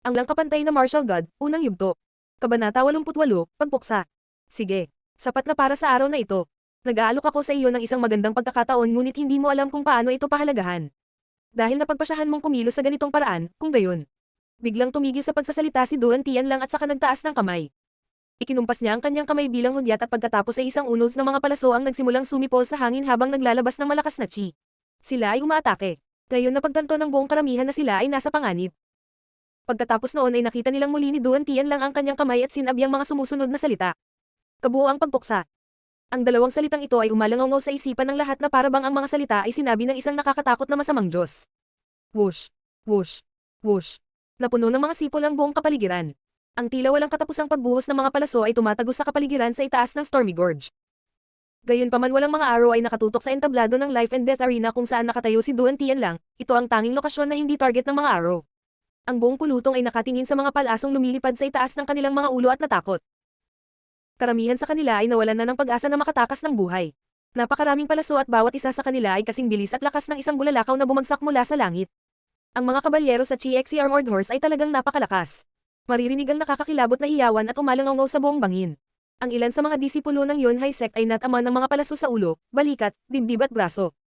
Ang langkapantay na martial god, unang yugto. Kabanata 88, Pagpuksa. Sige. Sapat na para sa araw na ito. Nag-aalok ako sa iyo ng isang magandang pagkakataon ngunit hindi mo alam kung paano ito pahalagahan. Dahil napagpasyahan mong kumilos sa ganitong paraan, kung gayon. Biglang tumigil sa pagsasalita si Duan Tianlang at saka nagtaas ng kamay. Ikinumpas niya ang kanyang kamay bilang hudyat at pagkatapos ay isang unos ng mga palaso ang nagsimulang sumipol sa hangin habang naglalabas ng malakas na chi. Sila ay umaatake. Ngayon napagtanto ng buong karamihan na sila ay nasa panganib. Pagkatapos noon ay nakita nilang muli ni Duan Tianlang ang kanyang kamay at sinabi ang mga sumusunod na salita. Kabuoang pagpuksa. Ang dalawang salitang ito ay umalangaw sa isipan ng lahat na parabang ang mga salita ay sinabi ng isang nakakatakot na masamang Diyos. Whoosh, whoosh, whoosh. Napuno ng mga sipol ang buong kapaligiran. Ang tila walang katapusang pagbuhos ng mga palaso ay tumatagos sa kapaligiran sa itaas ng Stormy Gorge. Gayunpaman walang mga arrow ay nakatutok sa entablado ng Life and Death Arena kung saan nakatayo si Duan Tianlang, ito ang tanging lokasyon na hindi target ng mga arrow. Ang buong pulutong ay nakatingin sa mga palasong lumilipad sa itaas ng kanilang mga ulo at natakot. Karamihan sa kanila ay nawalan na ng pag-asa na makatakas ng buhay. Napakaraming palaso at bawat isa sa kanila ay kasing bilis at lakas ng isang bulalakaw na bumagsak mula sa langit. Ang mga kabalyero sa Chiexi Armored Horse ay talagang napakalakas. Maririnig ang nakakakilabot na hiyawan at umalangaw sa buong bangin. Ang ilan sa mga disipulo ng Yunhai sect ay nataman ng mga palaso sa ulo, balikat, dibdib at braso.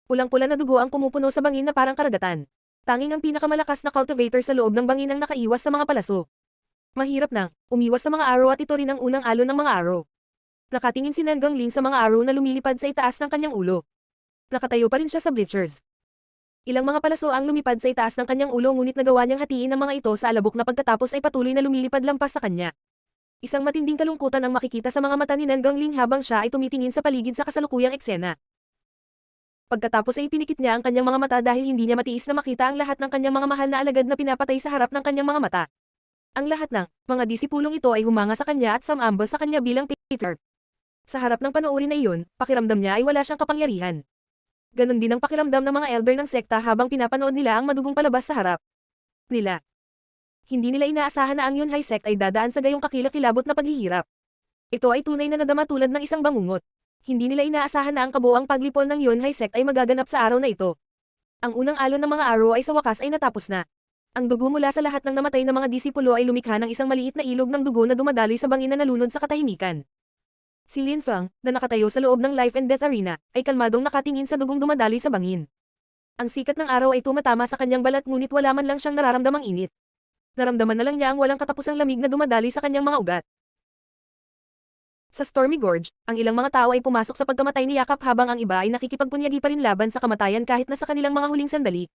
Pulang-pula na dugo ang pumupuno sa bangin na parang karagatan. Tanging ang pinakamalakas na cultivator sa loob ng bangin ang nakaiwas sa mga palaso. Mahirap nang umiwas sa mga arrow at ito rin ang unang alon ng mga arrow. Nakatingin si Nan Gangling sa mga arrow na lumilipad sa itaas ng kanyang ulo. Nakatayo pa rin siya sa bleachers. Ilang mga palaso ang lumipad sa itaas ng kanyang ulo ngunit nagawa niyang hatiin ang mga ito sa alabok na pagkatapos ay patuloy na lumilipad lampas sa kanya. Isang matinding kalungkutan ang makikita sa mga mata ni Nan Gangling habang siya ay tumitingin sa paligid sa kasalukuyang eksena. Pagkatapos ay pinikit niya ang kanyang mga mata dahil hindi niya matiis na makita ang lahat ng kanyang mga mahal na alagad na pinapatay sa harap ng kanyang mga mata. Ang lahat ng mga disipulong ito ay humanga sa kanya at sumambal sa kanya bilang Peter. Sa harap ng panoorin na iyon, pakiramdam niya ay wala siyang kapangyarihan. Ganon din ang pakiramdam ng mga elder ng sekta habang pinapanood nila ang madugong palabas sa harap nila. Hindi nila inaasahan na ang Yunhai sect ay dadaan sa gayong kakilakilabot na paghihirap. Ito ay tunay na nadama tulad ng isang bangungot. Hindi nila inaasahan na ang kabuoang paglipol ng Yunhai sect ay magaganap sa araw na ito. Ang unang alon ng mga arrow ay sa wakas ay natapos na. Ang dugo mula sa lahat ng namatay na mga disipulo ay lumikha ng isang maliit na ilog ng dugo na dumadaloy sa bangin na nalunod sa katahimikan. Si Lin Feng, na nakatayo sa loob ng Life and Death Arena, ay kalmadong nakatingin sa dugong dumadaloy sa bangin. Ang sikat ng araw ay tumatama sa kanyang balat ngunit wala man lang siyang nararamdamang init. Naramdaman na lang niya ang walang katapusang lamig na dumadaloy sa kanyang mga ugat. Sa Stormy Gorge, ang ilang mga tao ay pumasok sa pagkamatay ni Yakap habang ang iba ay nakikipagpunyagi pa rin laban sa kamatayan kahit na sa kanilang mga huling sandali.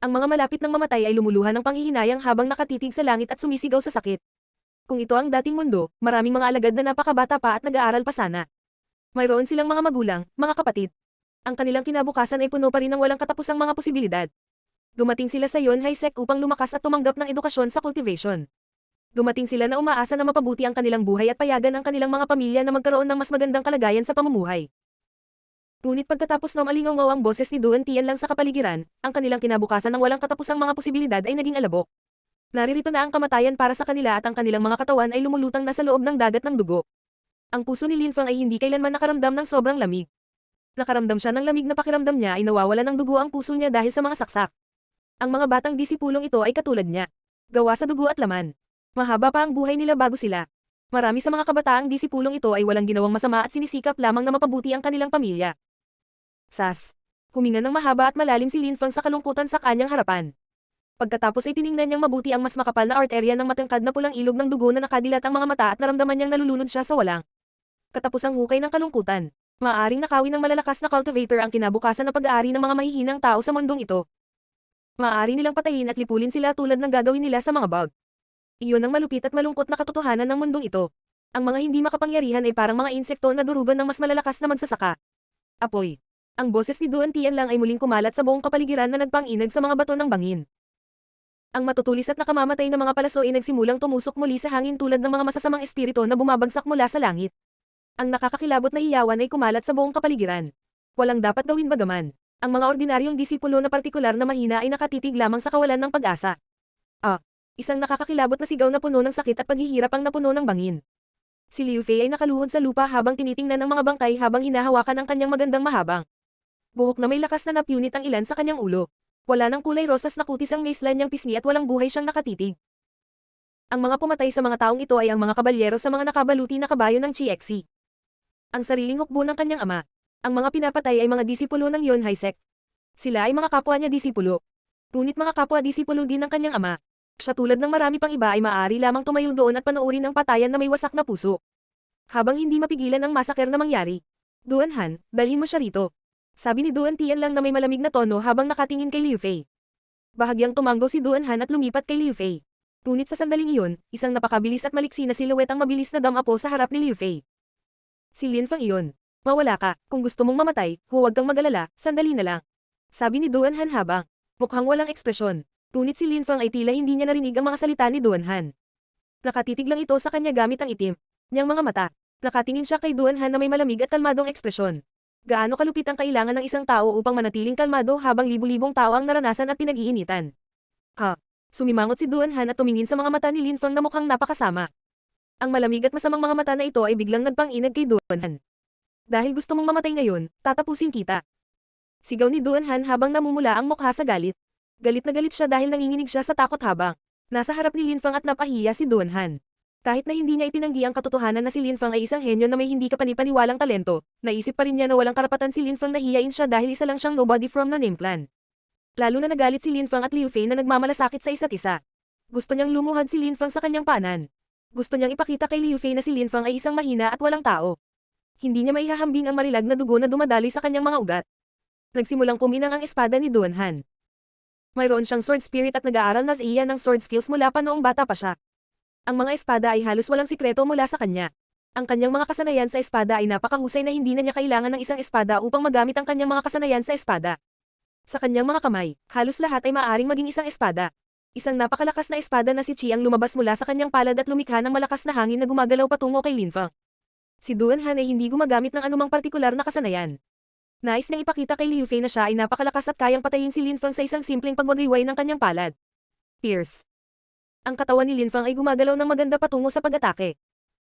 Ang mga malapit ng mamatay ay lumuluhan ng panghihinayang habang nakatitig sa langit at sumisigaw sa sakit. Kung ito ang dating mundo, maraming mga alagad na napakabata pa at nag-aaral pa sana. Mayroon silang mga magulang, mga kapatid. Ang kanilang kinabukasan ay puno pa rin ng walang katapusang mga posibilidad. Dumating sila sa Yunhai sect upang lumakas at tumanggap ng edukasyon sa cultivation. Dumating sila na umaasa na mapabuti ang kanilang buhay at payagan ang kanilang mga pamilya na magkaroon ng mas magandang kalagayan sa pamumuhay. Ngunit pagkatapos na umalingaw ang boses ni Duan Tianlang sa kapaligiran, ang kanilang kinabukasan ng walang katapusang mga posibilidad ay naging alabok. Naririto na ang kamatayan para sa kanila at ang kanilang mga katawan ay lumulutang na sa loob ng dagat ng dugo. Ang puso ni Lin Feng ay hindi kailanman nakaramdam ng sobrang lamig. Nakaramdam siya ng lamig na pakiramdam niya ay nawawalan ng dugo ang puso niya dahil sa mga saksak. Ang mga batang disipulong ito ay katulad niya. Gawa sa dugo at laman. Mahaba pa ang buhay nila bago sila. Marami sa mga kabataang disipulong ito ay walang ginawang masama at sinisikap lamang na mapabuti ang kanilang pamilya. Sas. Huminga ng mahaba at malalim si Lin Feng sa kalungkutan sa kanyang harapan. Pagkatapos ay tiningnan niyang mabuti ang mas makapal na arterya ng matangkad na pulang ilog ng dugo na nakadilat ang mga mata at naramdaman niyang nalulunod siya sa walang katapusang hukay ng kalungkutan. Maaaring nakawin ng malalakas na cultivator ang kinabukasan na pag-aari ng mga mahihinang tao sa mundong ito. Maaari nilang patayin at lipulin sila tulad ng gagawin nila sa mga bug. Iyon ang malupit at malungkot na katotohanan ng mundong ito. Ang mga hindi makapangyarihan ay parang mga insekto na durugan ng mas malalakas na magsasaka. Apoy. Ang boses ni Duan Tianlang ay muling kumalat sa buong kapaligiran na nagpang-inag sa mga bato ng bangin. Ang matutulis at nakamamatay na mga palaso ay nagsimulang tumusok muli sa hangin tulad ng mga masasamang espiritu na bumabagsak mula sa langit. Ang nakakakilabot na hiyawan ay kumalat sa buong kapaligiran. Walang dapat gawin bagaman. Ang mga ordinaryong disipulo na partikular na mahina ay nakatitig lamang sa kawalan ng pag-asa. Isang nakakakilabot na sigaw na puno ng sakit at paghihirap ang napuno ng bangin. Si Liu Fei ay nakaluhod sa lupa habang tinitingnan ang mga bangkay habang hinahawakan ang kanyang magandang mahabang buhok na may lakas na napunit ang ilan sa kanyang ulo. Wala ng kulay rosas na kutis ang waistline niyang pisngi at walang buhay siyang nakatitig. Ang mga pumatay sa mga taong ito ay ang mga kabalyero sa mga nakabaluti na kabayo ng Chiexi. Ang sariling hukbo ng kanyang ama. Ang mga pinapatay ay mga disipulo ng Yonhai sect. Sila ay mga kapwa niya disipulo. Ngunit mga kapwa disipulo din ng kanyang ama. Siya tulad ng marami pang iba ay maaari lamang tumayo doon at panoorin ang patayan na may wasak na puso. Habang hindi mapigilan ang masaker na mangyari. Duan Han, dalhin mo siya rito. Sabi ni Duan Tian lang na may malamig na tono habang nakatingin kay Liu Fei. Bahagyang tumanggo si Duan Han at lumipat kay Liu Fei. Ngunit sa sandaling iyon, isang napakabilis at maliksi na siluwet ang mabilis na damapo sa harap ni Liu Fei. Si Lin Fang iyon. Mawala ka, kung gusto mong mamatay, huwag kang mag-alala, sandali na lang. Sabi ni Duan Han habang mukhang walang ekspresyon. Ngunit si Lin Fang ay tila hindi niya narinig ang mga salita ni Duan Han. Nakatitig lang ito sa kanya gamit ang itim niyang mga mata. Nakatingin siya kay Duan Han na may malamig at kalmadong ekspresyon. Gaano kalupit ang kailangan ng isang tao upang manatiling kalmado habang libu-libong tao ang naranasan at pinag-iinitan. Ha? Sumimangot si Duan Han at tumingin sa mga mata ni Lin Fang na mukhang napakasama. Ang malamig at masamang mga mata na ito ay biglang nagpang-inag kay Duan Han. Dahil gusto mong mamatay ngayon, tatapusin kita. Sigaw ni Duan Han habang namumula ang mukha sa galit. Galit na galit siya dahil nanginginig siya sa takot habang nasa harap ni Lin Fang at napahiya si Duan Han. Kahit na hindi niya itinanggi ang katotohanan na si Lin Fang ay isang henyo na may hindi kapanipaniwalang talento, naisip pa rin niya na walang karapatan si Lin Fang na hiyain siya dahil isa lang siyang nobody from the name clan. Lalo na nagalit si Lin Fang at Liu Fei na nagmamalasakit sa isa't isa. Gusto niyang lumuhad si Lin Fang sa kanyang paanan. Gusto niyang ipakita kay Liu Fei na si Lin Fang ay isang mahina at walang tao. Hindi niya maihahambing ang marilag na dugo na dumadaloy sa kanyang mga ugat. Nagsimulang kuminang ang espada ni Duan Han. Mayroon siyang sword spirit at nag-aaral na siya ng sword skills mula pa noong bata pa siya. Ang mga espada ay halos walang sikreto mula sa kanya. Ang kanyang mga kasanayan sa espada ay napakahusay na hindi na niya kailangan ng isang espada upang magamit ang kanyang mga kasanayan sa espada. Sa kanyang mga kamay, halos lahat ay maaaring maging isang espada. Isang napakalakas na espada na si Chi ang lumabas mula sa kanyang palad at lumikha ng malakas na hangin na gumagalaw patungo kay Lin Fang. Si Duan Han ay hindi gumagamit ng anumang partikular na kasanayan. Nais niyang ipakita kay Liu Fei na siya ay napakalakas at kayang patayin si Lin Fang sa isang simpleng pagwagayway ng kanyang palad. Pierce. Ang katawan ni Lin Fang ay gumagalaw ng maganda patungo sa pag-atake.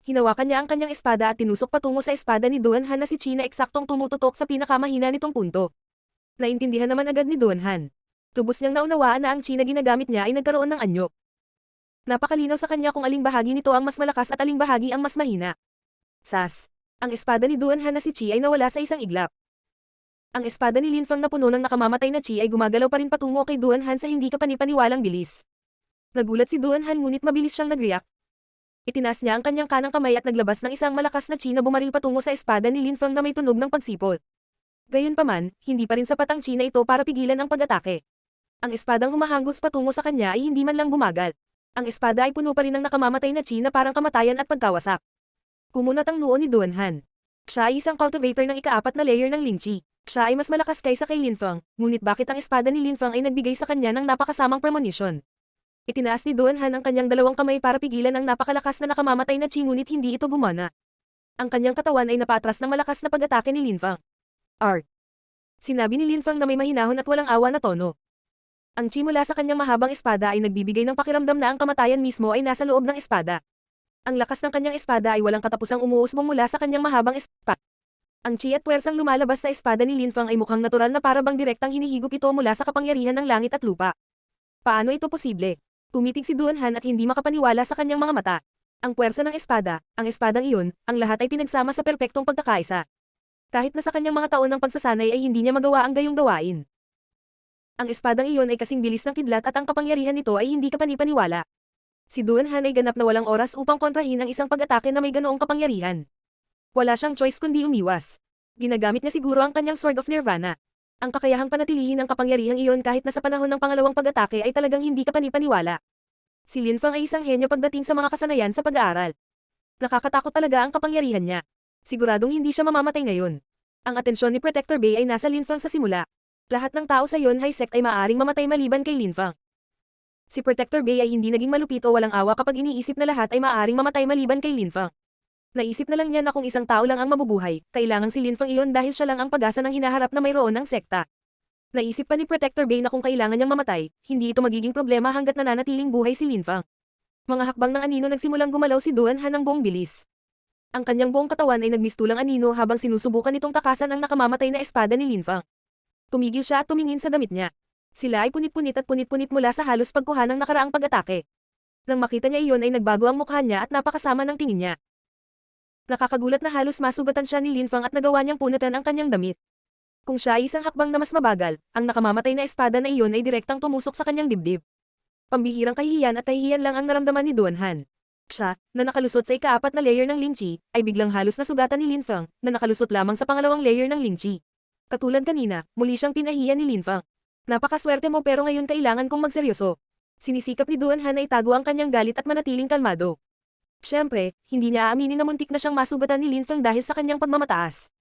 Hinawakan niya ang kanyang espada at tinusok patungo sa espada ni Duan Han na si Chi na eksaktong tumututok sa pinakamahina nitong punto. Naintindihan naman agad ni Duan Han. Tubos niyang naunawaan na ang Chi na ginagamit niya ay nagkaroon ng anyo. Napakalinaw sa kanya kung aling bahagi nito ang mas malakas at aling bahagi ang mas mahina. Sas. Ang espada ni Duan Han na si Chi ay nawala sa isang iglap. Ang espada ni Lin Fang na puno ng nakamamatay na Chi ay gumagalaw pa rin patungo kay Duan Han sa hindi kapanipaniwalang bilis. Nagulat si Duan Han ngunit mabilis siyang nag-react. Itinaas niya ang kanyang kanang kamay at naglabas ng isang malakas na Chi na bumaril patungo sa espada ni Lin Fang na may tunog ng pagsipol. Gayunpaman, hindi pa rin sapat ang Chi na ito para pigilan ang pag-atake. Ang espadang humahanggos patungo sa kanya ay hindi man lang bumagal. Ang espada ay puno pa rin ng nakamamatay na Chi na parang kamatayan at pagkawasak. Kumunat ang noo ni Duan Han. Siya ay isang cultivator ng ika-4 na layer ng Ling Chi. Siya ay mas malakas kaysa kay Lin Fang, ngunit bakit ang espada ni Lin Fang ay nagbigay sa kanya ng napakasamang premonition? Itinaas ni Duan Han ang kanyang dalawang kamay para pigilan ang napakalakas na nakamamatay na Chi ngunit hindi ito gumana. Ang kanyang katawan ay napaatras ng malakas na pag-atake ni Lin Fang. Art. Sinabi ni Lin Fang na may mahinahon at walang awa na tono. Ang Chi mula sa kanyang mahabang espada ay nagbibigay ng pakiramdam na ang kamatayan mismo ay nasa loob ng espada. Ang lakas ng kanyang espada ay walang katapusang umuusbong mula sa kanyang mahabang espada. Ang Chi at puwersang lumalabas sa espada ni Lin Fang ay mukhang natural na para bang direktang hinihigop ito mula sa kapangyarihan ng langit at lupa. Paano ito posible? Tumitig si Duan Han at hindi makapaniwala sa kanyang mga mata. Ang puwersa ng espada, ang espadang iyon, ang lahat ay pinagsama sa perpektong pagkakaisa. Kahit na sa kanyang mga taon ng pagsasanay ay hindi niya magawa ang gayong gawain. Ang espadang iyon ay kasing bilis ng kidlat at ang kapangyarihan nito ay hindi kapanipaniwala. Si Duan Han ay ganap na walang oras upang kontrahin ang isang pag-atake na may ganoong kapangyarihan. Wala siyang choice kundi umiwas. Ginagamit niya siguro ang kanyang Sword of Nirvana. Ang kakayahang panatilihin ang kapangyarihang iyon kahit na sa panahon ng pangalawang pag-atake ay talagang hindi kapanipaniwala. Si Lin Fang ay isang henyo pagdating sa mga kasanayan sa pag-aaral. Nakakatakot talaga ang kapangyarihan niya. Siguradong hindi siya mamamatay ngayon. Ang atensyon ni Protector Bay ay nasa Lin Fang sa simula. Lahat ng tao sa Yonhai sect ay maaaring mamatay maliban kay Lin Fang. Si Protector Bay ay hindi naging malupit o walang awa kapag iniisip na lahat ay maaaring mamatay maliban kay Lin Fang. Naisip na lang niya na kung isang tao lang ang mabubuhay, kailangang si Lin Fang iyon dahil siya lang ang pag-asa ng hinaharap na mayroon ng sekta. Naisip pa ni Protector Bay na kung kailangan niyang mamatay, hindi ito magiging problema hanggat nananatiling buhay si Lin Fang. Mga hakbang ng anino nagsimulang gumalaw si Duan Han ng buong bilis. Ang kanyang buong katawan ay nagmistulang anino habang sinusubukan nitong takasan ang nakamamatay na espada ni Lin Fang. Tumigil siya at tumingin sa damit niya. Sila ay punit-punit at punit-punit mula sa halos pagkuha ng nakaraang pag-atake. Nang makita niya iyon ay nagbago ang mukha niya at napakasama ng tingin niya. Nakakagulat na halos masugatan siya ni Lin Fang at nagawa niyang punutan ang kanyang damit. Kung siya ay isang hakbang na mas mabagal, ang nakamamatay na espada na iyon ay direktang tumusok sa kanyang dibdib. Pambihirang kahihiyan at kahihiyan lang ang naramdaman ni Duan Han. Siya, na nakalusot sa ika-4 na layer ng Ling Chi, ay biglang halos nasugatan ni Lin Fang, na nakalusot lamang sa pangalawang layer ng Ling Chi. Katulad kanina, muli siyang pinahiyan ni Lin Fang. Napakaswerte mo pero ngayon kailangan kong magseryoso. Sinisikap ni Duan Han na itago ang kanyang galit at manatiling kalmado. Siyempre, hindi niya aaminin na muntik na siyang masugatan ni Lin Fang dahil sa kanyang pagmamataas.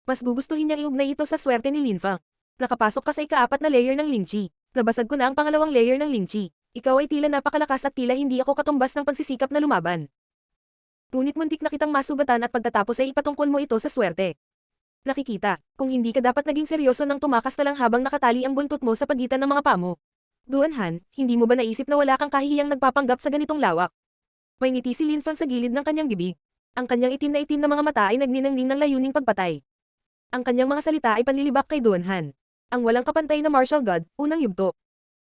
Mas gugustuhin niyang iugnay ito sa swerte ni Lin Fang. Nakapasok ka sa ika-4 na layer ng Ling Chi. Nabasag ko na ang pangalawang layer ng Ling Chi. Ikaw ay tila napakalakas at tila hindi ako katumbas ng pagsisikap na lumaban. Ngunit muntik na kitang masugatan at pagkatapos ay ipatungkol mo ito sa swerte. Nakikita, kung hindi ka dapat naging seryoso nang tumakas na lang habang nakatali ang buntot mo sa pagitan ng mga paa mo. Duan Han, hindi mo ba naisip na wala kang kahihiyang nagpapanggap sa ganitong lawak? May ngiti si Lin Fang sa gilid ng kanyang bibig. Ang kanyang itim na mga mata ay nagniningning ng layuning pagpatay. Ang kanyang mga salita ay panlilibak kay Duan Han. Ang walang kapantay na martial god, unang yugto.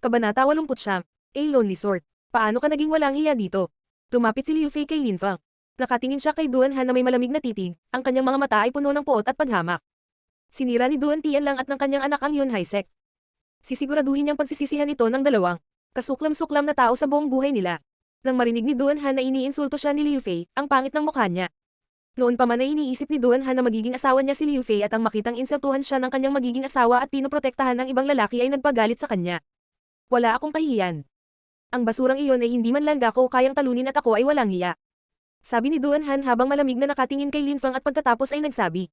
Kabanata 89. A Lonely Sword. Paano ka naging walang hiya dito? Lumapit si Liu Fei kay Lin Fang. Nakatingin siya kay Duan Han na may malamig na titig, ang kanyang mga mata ay puno ng puot at paghamak. Sinira ni Duan Tian lang at ng kanyang anak ang Yun Haisek. Sisiguraduhin niyang pagsisisihan ito ng dalawang kasuklam-suklam na tao sa buong buhay nila. Nang marinig ni Duan Han na iniinsulto siya ni Liu Fei, ang pangit ng mukha niya. Noon pa man ay iniisip ni Duan Han na magiging asawa niya si Liu Fei at ang makitang insultuhan siya ng kanyang magiging asawa at pinoprotektahan ng ibang lalaki ay nagpagalit sa kanya. Wala akong kahihiyan. Ang basurang iyon ay hindi man lang ako kayang talunin at ako ay walang hiya. Sabi ni Duan Han habang malamig na nakatingin kay Lin Fang at pagkatapos ay nagsabi.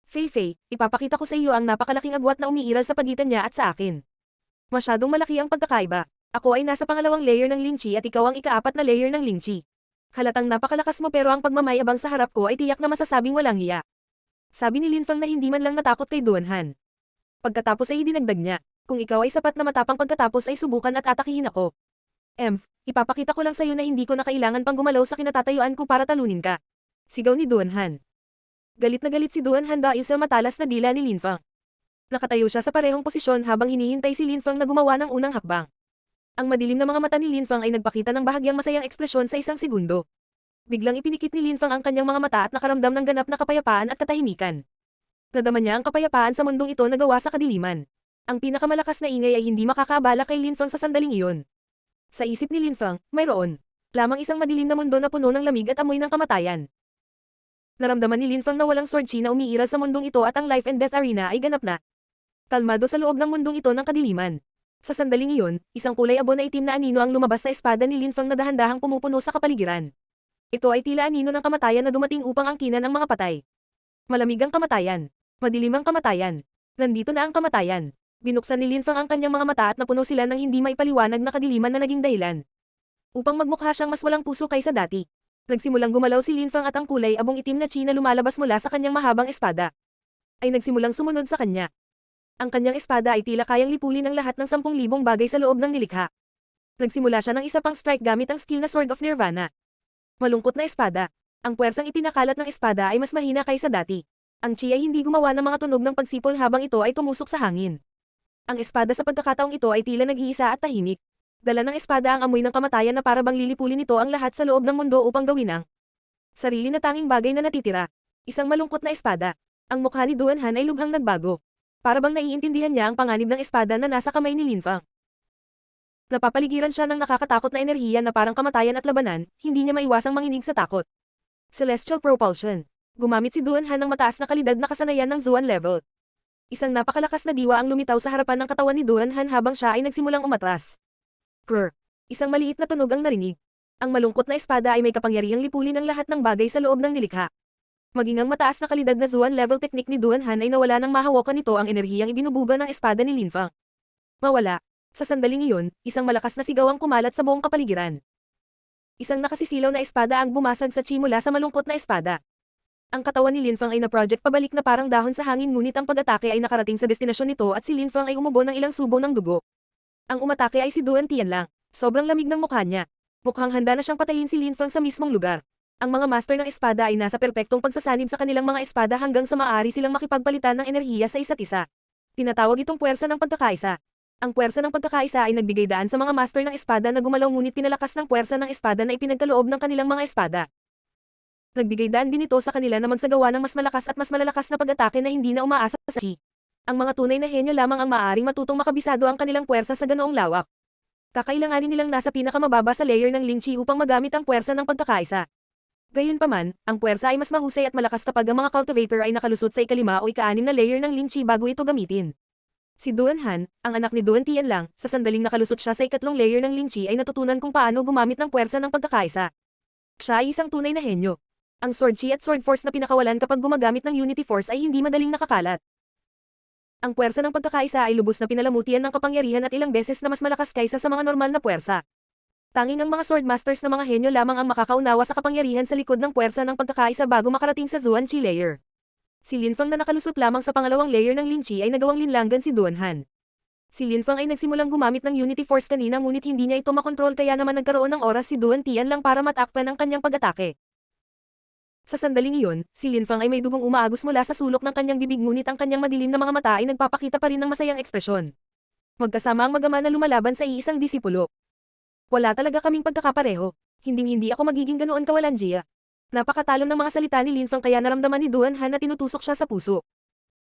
Fei Fei, ipapakita ko sa iyo ang napakalaking agwat na umiiral sa pagitan niya at sa akin. Masyadong malaki ang pagkakaiba. Ako ay nasa pangalawang layer ng Ling Chi at ikaw ang ika-4 na layer ng Ling Chi. Halatang napakalakas mo pero ang pagmamayabang sa harap ko ay tiyak na masasabing walang hiya. Sabi ni Lin Fang na hindi man lang natakot kay Duan Han. Pagkatapos ay dinagdag niya, kung ikaw ay sapat na matapang pagkatapos ay subukan at atakihin ako. Ipapakita ko lang sa'yo na hindi ko na kailangan pang gumalaw sa kinatatayuan ko para talunin ka. Sigaw ni Duan Han. Galit na galit si Duan Han dahil sa matalas na dila ni Lin Fang. Nakatayo siya sa parehong posisyon habang hinihintay si Lin Fang na gumawa ng unang hakbang. Ang madilim na mga mata ni Lin Fang ay nagpakita ng bahagyang masayang ekspresyon sa isang segundo. Biglang ipinikit ni Lin Fang ang kanyang mga mata at nakaramdam ng ganap na kapayapaan at katahimikan. Nadama niya ang kapayapaan sa mundong ito na gawa sa kadiliman. Ang pinakamalakas na ingay ay hindi makakaabala kay Lin Fang sa sandaling iyon. Sa isip ni Lin Fang, mayroon lamang isang madilim na mundo na puno ng lamig at amoy ng kamatayan. Naramdaman ni Lin Fang na walang sword chi na umiiral sa mundong ito at ang life and death arena ay ganap na. Kalmado sa loob ng mundong ito ng kadiliman. Sa sandaling iyon, isang kulay abo na itim na anino ang lumabas sa espada ni Lin Fang na dahan-dahang pumupuno sa kapaligiran. Ito ay tila anino ng kamatayan na dumating upang angkinan ang mga patay. Malamig ang kamatayan. Madilim ang kamatayan. Nandito na ang kamatayan. Binuksan ni Lin Fang ang kanyang mga mata at napuno sila ng hindi maipaliwanag na kadiliman na naging dahilan. Upang magmukha siyang mas walang puso kaysa dati. Nagsimulang gumalaw si Lin Fang at ang kulay abong itim na chi na lumalabas mula sa kanyang mahabang espada ay nagsimulang sumunod sa kanya. Ang kanyang espada ay tila kayang lipulin ang lahat ng 10,000 bagay sa loob ng nilikha. Nagsimula siya ng isa pang strike gamit ang skill na Sword of Nirvana. Malungkot na espada. Ang puwersang ipinakalat ng espada ay mas mahina kaysa dati. Ang chi ay hindi gumawa ng mga tunog ng pagsipol habang ito ay tumusok sa hangin. Ang espada sa pagkakataong ito ay tila nag-iisa at tahimik. Dala ng espada ang amoy ng kamatayan na para bang lilipulin nito ang lahat sa loob ng mundo upang gawin ang sarili na tanging bagay na natitira. Isang malungkot na espada. Ang mukha ni Duan Han ay lubhang nagbago. Para bang naiintindihan niya ang panganib ng espada na nasa kamay ni Lin Fang. Napapaligiran siya ng nakakatakot na enerhiya na parang kamatayan at labanan, hindi niya maiwasang manginig sa takot. Celestial Propulsion. Gumamit si Duan Han ng mataas na kalidad na kasanayan ng Zuan level. Isang napakalakas na diwa ang lumitaw sa harapan ng katawan ni Duan Han habang siya ay nagsimulang umatras. Krr. Isang maliit na tunog ang narinig. Ang malungkot na espada ay may kapangyarihang lipulin ang lahat ng bagay sa loob ng nilikha. Maging ang mataas na kalidad na Zuan level technique ni Duan Han ay nawala nang mahawakan nito ang enerhiyang ibinubuga ng espada ni Lin Fang. Mawala. Sa sandaling iyon, isang malakas na sigaw ang kumalat sa buong kapaligiran. Isang nakasisilaw na espada ang bumasag sa chi mula sa malungkot na espada. Ang katawan ni Lin Fang ay na-project pabalik na parang dahon sa hangin ngunit ang pag-atake ay nakarating sa destinasyon nito at si Lin Fang ay umubo ng ilang subo ng dugo. Ang umatake ay si Duan Tian lang. Sobrang lamig ng mukha niya. Mukhang handa na siyang patayin si Lin Fang sa mismong lugar. Ang mga master ng espada ay nasa perpektong pagsasanib sa kanilang mga espada hanggang sa maaari silang makipagpalitan ng enerhiya sa isa't isa. Tinatawag itong puwersa ng pagkakaisa. Ang puwersa ng pagkakaisa ay nagbigay daan sa mga master ng espada na gumalaw ngunit pinalakas ng puwersa ng espada na ipinagkaloob ng kanilang mga espada. Nagbigay daan din ito sa kanila na magsagawa ng mas malakas at mas malalakas na pag-atake na hindi na umaasa sa chi. Ang mga tunay na henyo lamang ang maaaring matutong makabisado ang kanilang puwersa sa ganoong lawak. Kakailanganin nilang nasa pinakamababa sa layer ng Ling Chi upang magamit ang puwersa ng pagkakaisa. Gayunpaman, ang puwersa ay mas mahusay at malakas kapag ang mga cultivator ay nakalusot sa ikalima o ika-6 na layer ng Ling Chi bago ito gamitin. Si Duan Han, ang anak ni Duan Tianlang, sa sandaling nakalusot siya sa ikatlong layer ng Ling Chi ay natutunan kung paano gumamit ng puwersa ng pagkakaisa. Siya ay isang tunay na henyo. Ang Sword Chi at Sword Force na pinakawalan kapag gumagamit ng Unity Force ay hindi madaling nakakalat. Ang puwersa ng pagkakaisa ay lubos na pinalamutian ng kapangyarihan at ilang beses na mas malakas kaysa sa mga normal na puwersa. Tanging ang mga Sword Masters na mga henyo lamang ang makakaunawa sa kapangyarihan sa likod ng puwersa ng pagkakaisa bago makarating sa Zuan Chi layer. Si Lin Fang na nakalusot lamang sa pangalawang layer ng Ling Chi ay nagawang linlangan si Duan Han. Si Lin Fang ay nagsimulang gumamit ng Unity Force kanina ngunit hindi niya ito makontrol kaya naman nagkaroon ng oras si Duan Tianlang para matakpan ang kanyang pag-atake. Sa sandaling iyon, si Lin Fang ay may dugong umaagos mula sa sulok ng kanyang bibig ngunit ang kanyang madilim na mga mata ay nagpapakita pa rin ng masayang ekspresyon. Magkasama ang mag-ama na lumalaban sa iisang disipulo. Wala talaga kaming pagkakapareho. Hinding-hindi ako magiging ganoon kawalanjiya. Napakatalon ng mga salita ni Lin Fang kaya naramdaman ni Duan Han na tinutusok siya sa puso.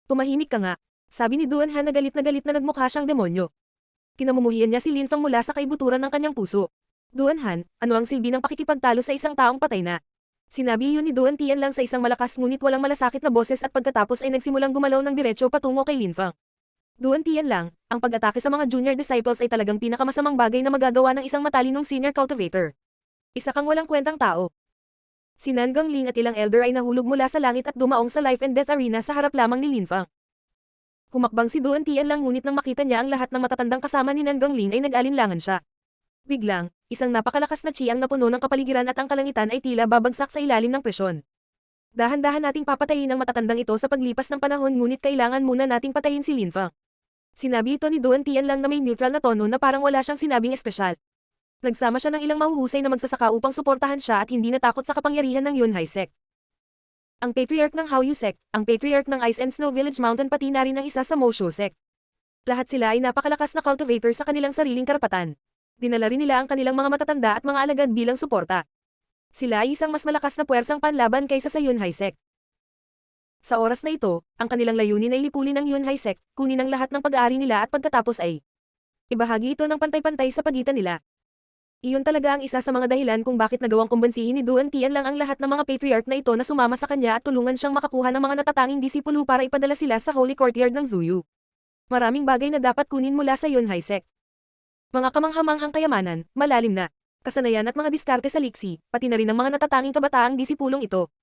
Tumahimik ka nga, sabi ni Duan Han na galit na nagmukha siyang demonyo. Kinamumuhian niya si Lin Fang mula sa kaibuturan ng kanyang puso. Duan Han, ano ang silbi ng pakikipagtalo sa isang taong patay na? Sinabi iyon ni Duan Tianlang sa isang malakas ngunit walang malasakit na boses at pagkatapos ay nagsimulang gumalaw ng diretso patungo kay Lin Fang. Duan Tianlang, ang pag-atake sa mga junior disciples ay talagang pinakamasamang bagay na magagawa ng isang matalinong senior cultivator. Isa kang walang kwentang tao. Si Nan Gangling at ilang elder ay nahulog mula sa langit at dumaong sa life and death arena sa harap lamang ni Lin Fang. Humakbang si Duan Tianlang ngunit nang makita niya ang lahat ng matatandang kasama ni Nan Gangling ay nag-alinlangan siya. Biglang, isang napakalakas na chi ang napuno ng kapaligiran at ang kalangitan ay tila babagsak sa ilalim ng presyon. Dahan-dahan nating papatayin ang matatandang ito sa paglipas ng panahon ngunit kailangan muna nating patayin si Lin Fang. Sinabi ito ni Duan Tianlang na may neutral na tono na parang wala siyang sinabing espesyal. Nagsama siya ng ilang mahuhusay na magsasaka upang suportahan siya at hindi natakot sa kapangyarihan ng Yunhai Sect. Ang Patriarch ng Haoyu Sect, ang Patriarch ng Ice and Snow Village Mountain pati na rin ang isa sa Mosho Sect. Lahat sila ay napakalakas na cultivator sa kanilang sariling karapatan. Dinala rin nila ang kanilang mga matatanda at mga alagad bilang suporta. Sila ay isang mas malakas na puwersang panlaban kaysa sa Yunhai Sect. Sa oras na ito, ang kanilang layunin ay lipulin ang Yunhai Sect, kunin ang lahat ng pag-aari nila at pagkatapos ay ibahagi ito ng pantay-pantay sa pagitan nila. Iyon talaga ang isa sa mga dahilan kung bakit nagawang kumbansihin ni Duan Tianlang ang lahat ng mga patriarch na ito na sumama sa kanya at tulungan siyang makakuha ng mga natatanging disipulo para ipadala sila sa Holy Courtyard ng Zuyu. Maraming bagay na dapat kunin mula sa Yunhai Sect. Mga kamanghamanghang kayamanan, malalim na kasanayan at mga diskarte sa liksi, pati na rin ang mga natatanging kabataang disipulong ito.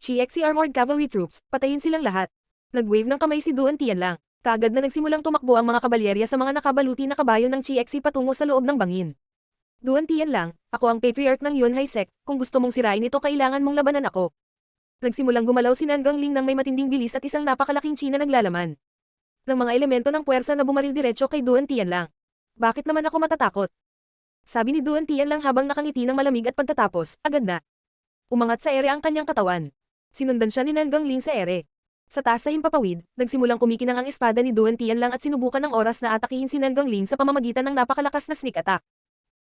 CXC Armored Cavalry Troops, patayin silang lahat. Nag-wave ng kamay si Duan Tianlang. Kaagad na nagsimulang tumakbo ang mga kabalyerya sa mga nakabaluti na kabayo ng CXC patungo sa loob ng bangin. Duan Tianlang, ako ang Patriarch ng Yunhai Sect, kung gusto mong sirain ito kailangan mong labanan ako. Nagsimulang gumalaw si Nan Gangling nang may matinding bilis at isang napakalaking chi na naglalaman ng mga elemento ng puwersa na bumaril diretso kay Duan Tianlang. Bakit naman ako matatakot? Sabi ni Duan Tianlang habang nakangiti ng malamig at pagkatapos, agad na umangat sa ere ang kanyang katawan. Sinundan siya ni Nan Gangling sa ere. Sa taas sa himpapawid, nagsimulang kumikinang ang espada ni Duan Tianlang at sinubukan ng oras na atakihin si Nan Gangling sa pamamagitan ng napakalakas na sneak attack.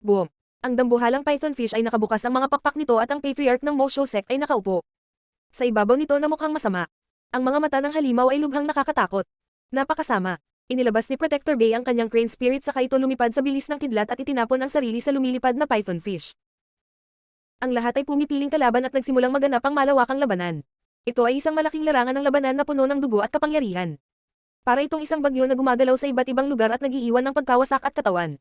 Boom! Ang dambuhalang python fish ay nakabukas ang mga pakpak nito at ang Patriarch ng Mosho Sect ay nakaupo. Sa ibabaw nito na mukhang masama. Ang mga mata ng halimaw ay lubhang nakakatakot. Napakasama. Inilabas ni Protector Bay ang kanyang crane spirit saka ito lumipad sa bilis ng kidlat at itinapon ang sarili sa lumilipad na python fish. Ang lahat ay pumipiling kalaban at nagsimulang maganap ang malawakang labanan. Ito ay isang malaking larangan ng labanan na puno ng dugo at kapangyarihan. Para itong isang bagyo na gumagalaw sa iba't ibang lugar at nag-iiwan ng pagkawasak at katawan.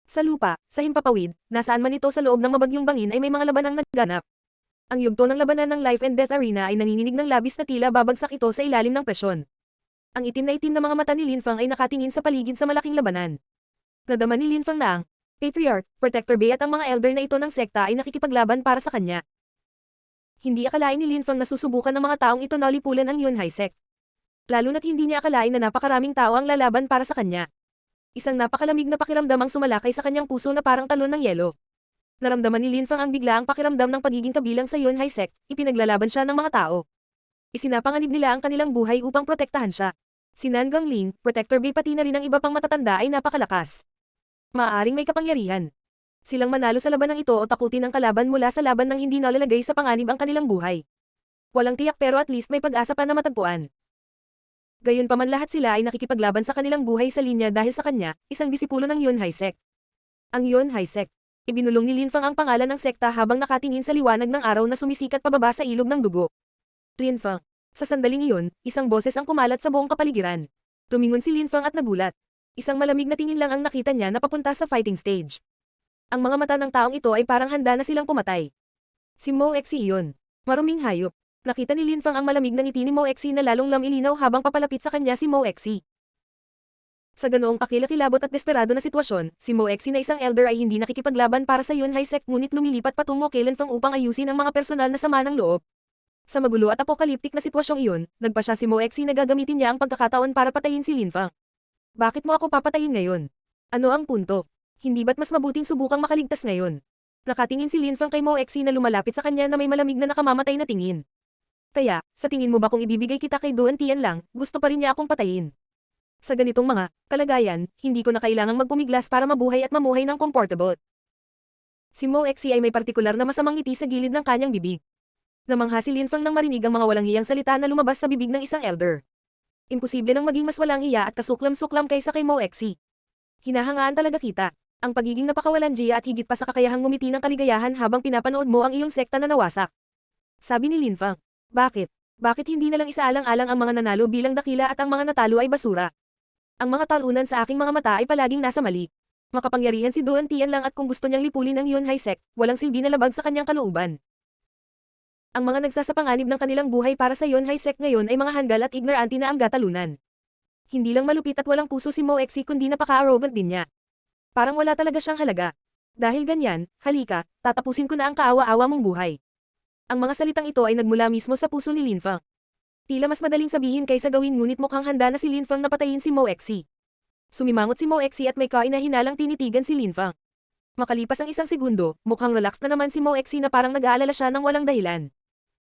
Sa lupa, sa himpapawid, nasaan man ito sa loob ng mabagyong bangin ay may mga labanang nagganap. Ang yugto ng labanan ng Life and Death Arena ay nanginginig ng labis na tila babagsak ito sa ilalim ng presyon. Ang itim na mga mata ni Lin Fang ay nakatingin sa paligid sa malaking labanan. Nadama ni Lin Fang na ang Patriarch, Protector Bay at ang mga elder na ito ng sekta ay nakikipaglaban para sa kanya. Hindi akalain ni Lin Fang na susubukan ng mga taong ito na lipulan ang Yunhai Sect. Lalo na't hindi niya akalain na napakaraming tao ang lalaban para sa kanya. Isang napakalamig na pakiramdam ang sumalakay sa kanyang puso na parang talon ng yelo. Naramdaman ni Lin Fang ang biglaang pakiramdam ng pagiging kabilang sa Yunhai Sect, ipinaglalaban siya ng mga tao. Isinapanganib nila ang kanilang buhay upang protektahan siya. Si Nan Gangling, Protector Gay pati na rin ang iba pang matatanda ay napakalakas. Maaaring may kapangyarihan. Silang manalo sa labanang ito o takutin ang kalaban mula sa laban nang hindi nalalagay sa panganib ang kanilang buhay. Walang tiyak pero at least may pag-asa pa na matagpuan. Gayunpaman lahat sila ay nakikipaglaban sa kanilang buhay sa linya dahil sa kanya, isang disipulo ng Yun Hai Sect. Ang Yun Hai Sect. Ibinulong ni Lin Fang ang pangalan ng sekta habang nakatingin sa liwanag ng araw na sumisikat pababa sa ilog ng dugo. Lin Fang. Sa sandaling iyon, isang boses ang kumalat sa buong kapaligiran. Tumingon si Lin Fang at nagulat. Isang malamig na tingin lang ang nakita niya na papunta sa fighting stage. Ang mga mata ng taong ito ay parang handa na silang pumatay. Si Mo Exi iyon. Maruming hayop. Nakita ni Lin Fang ang malamig na ngiti ni Mo Exi na lalong lamilinaw habang papalapit sa kanya si Mo Exi. Sa ganoong kakilakilabot at desperado na sitwasyon, si Mo Exi na isang elder ay hindi nakikipaglaban para sa Yun Hai Sect ngunit lumilipat patungo kay Lin Fang upang ayusin ang mga personal na sama ng loob. Sa magulo at apokaliptik na sitwasyong iyon, nagpa siya si Mo Exi na gagamitin niya ang pagkakataon para patayin si Lin Fang. Bakit mo ako papatayin ngayon? Ano ang punto? Hindi ba't mas mabuting subukang makaligtas ngayon? Nakatingin si Lin Fang kay Mo Exi na lumalapit sa kanya na may malamig na nakamamatay na tingin. Kaya, sa tingin mo ba kung ibibigay kita kay Duan Tian lang, gusto pa rin niya akong patayin? Sa ganitong mga kalagayan, hindi ko na kailangang magpumiglas para mabuhay at mamuhay ng comfortable. Si Mo Exi ay may partikular na masamang ngiti sa gilid ng kanyang bibig. Namangha si Lin Fang nang marinig ang mga walang hiyang salita na lumabas sa bibig ng isang elder. Imposible nang maging mas walang hiya at kasuklam-suklam kaysa kay Mo Exi. Hinahangaan talaga kita. Ang pagiging napakawalandiya at higit pa sa kakayahang ngumiti ng kaligayahan habang pinapanood mo ang iyong sekta na nawasak. Sabi ni Lin Fang. Bakit? Bakit hindi na lang isaalang-alang ang mga nanalo bilang dakila at ang mga natalo ay basura? Ang mga talunan sa aking mga mata ay palaging nasa mali. Makapangyarihan si Duan Tian lang at kung gusto niyang lipulin ang Yun Hai Sect, walang silbi na labag sa kanyang kalooban. Ang mga nagsasapanganib ng kanilang buhay para sa Yun Hai Sect ngayon ay mga hanggal at ignorante na ang gatalunan. Hindi lang malupit at walang puso si Mo Exi kundi napaka-arrogant din niya. Parang wala talaga siyang halaga. Dahil ganyan, halika, tatapusin ko na ang kaawa-awa mong buhay. Ang mga salitang ito ay nagmula mismo sa puso ni Lin Fang. Tila mas madaling sabihin kaysa gawin ngunit mukhang handa na si Lin Fang na patayin si Mo Exi. Sumimangot si Mo Exi at may kainahinalang tinitigan si Lin Fang. Makalipas ang isang segundo, mukhang relax na naman si Mo Exi na parang nag-aalala siya ng walang dahilan.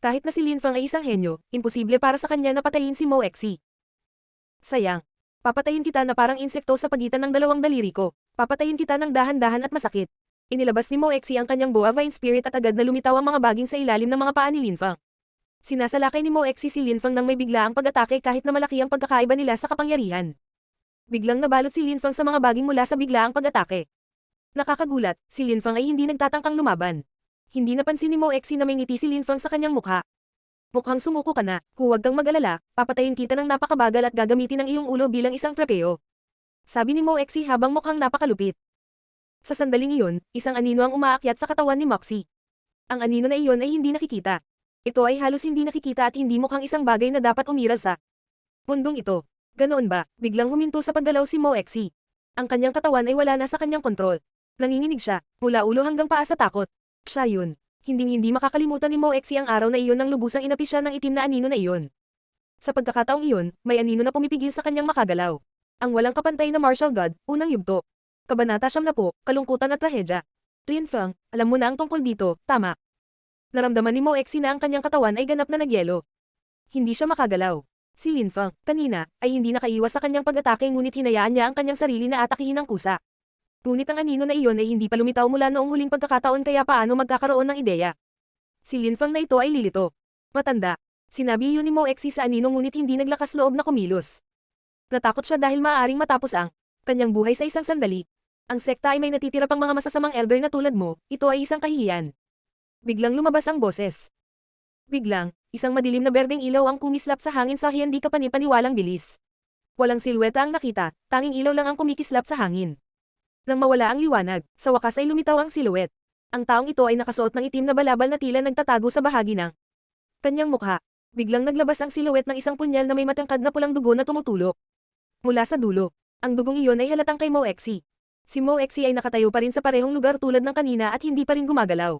Kahit na si Lin Fang ay isang henyo, imposible para sa kanya na patayin si Mo Exi. Sayang. Papatayin kita na parang insekto sa pagitan ng dalawang daliri ko. Papatayin kita ng dahan-dahan at masakit. Inilabas ni Mo Exi ang kanyang boa vine spirit at agad na lumitaw ang mga baging sa ilalim ng mga paa ni Lin Fang. Sinasalakay ni Mo Exi si Lin Fang nang may biglaang pag-atake kahit na malaki ang pagkakaiba nila sa kapangyarihan. Biglang nabalot si Lin Fang sa mga baging mula sa biglaang pag-atake. Nakakagulat, si Lin Fang ay hindi nagtatangkang lumaban. Hindi napansin ni Mo Exi na may ngiti si Lin Fang sa kanyang mukha. Mukhang sumuko ka na, huwag kang mag-alala, papatayin kita ng napakabagal at gagamitin ang iyong ulo bilang isang trapeo. Sabi ni Mo Exi habang mukhang napakalupit. Sa sandaling iyon, isang anino ang umaakyat sa katawan ni Moxie. Ang anino na iyon ay hindi nakikita. Ito ay halos hindi nakikita at hindi mukhang isang bagay na dapat umiral sa mundong ito. Ganoon ba, biglang huminto sa paggalaw si Mo Exi. Ang kanyang katawan ay wala na sa kanyang kontrol. Nanginginig siya, mula ulo hanggang paa sa takot. Siya yun. Hinding-hindi makakalimutan ni Mo Exi ang araw na iyon nang lubusang inapi siya ng itim na anino na iyon. Sa pagkakataong iyon, may anino na pumipigil sa kanyang makagalaw. Ang walang kapantay na martial god, unang yugto. Kabanata 10, kalungkutan at trahedya. Lin Fang, alam mo na ang tungkol dito, tama. Naramdaman ni Mo Exi na ang kanyang katawan ay ganap na nagyelo. Hindi siya makagalaw. Si Lin Fang, kanina, ay hindi nakaiwas sa kanyang pag-atake ngunit hinayaan niya ang kanyang sarili na atakihin ng kusa. Ngunit ang anino na iyon ay hindi pa lumitaw mula noong huling pagkakataon kaya paano magkakaroon ng ideya. Si Lin Fang na ito ay lilito. Matanda. Sinabi iyon ni Mo Exi sa anino ngunit hindi naglakas loob na kumilos. Natakot siya dahil maaaring matapos ang kanyang buhay sa isang sandali. Ang sekta ay may natitira pang mga masasamang elder na tulad mo, ito ay isang kahihiyan. Biglang lumabas ang boses. Biglang, isang madilim na berdeng ilaw ang kumislap sa hangin sa hindi kapani-paniwalang bilis. Walang silweta ang nakita, tanging ilaw lang ang kumikislap sa hangin. Nang mawala ang liwanag, sa wakas ay lumitaw ang siluet. Ang taong ito ay nakasuot ng itim na balabal na tila nagtatago sa bahagi ng kanyang mukha. Biglang naglabas ang siluet ng isang punyal na may matangkad na pulang dugo na tumutulok. Mula sa dulo, ang dugong iyon ay halatang kay Mo Exi. Si Mo Exi ay nakatayo pa rin sa parehong lugar tulad ng kanina at hindi pa rin gumagalaw.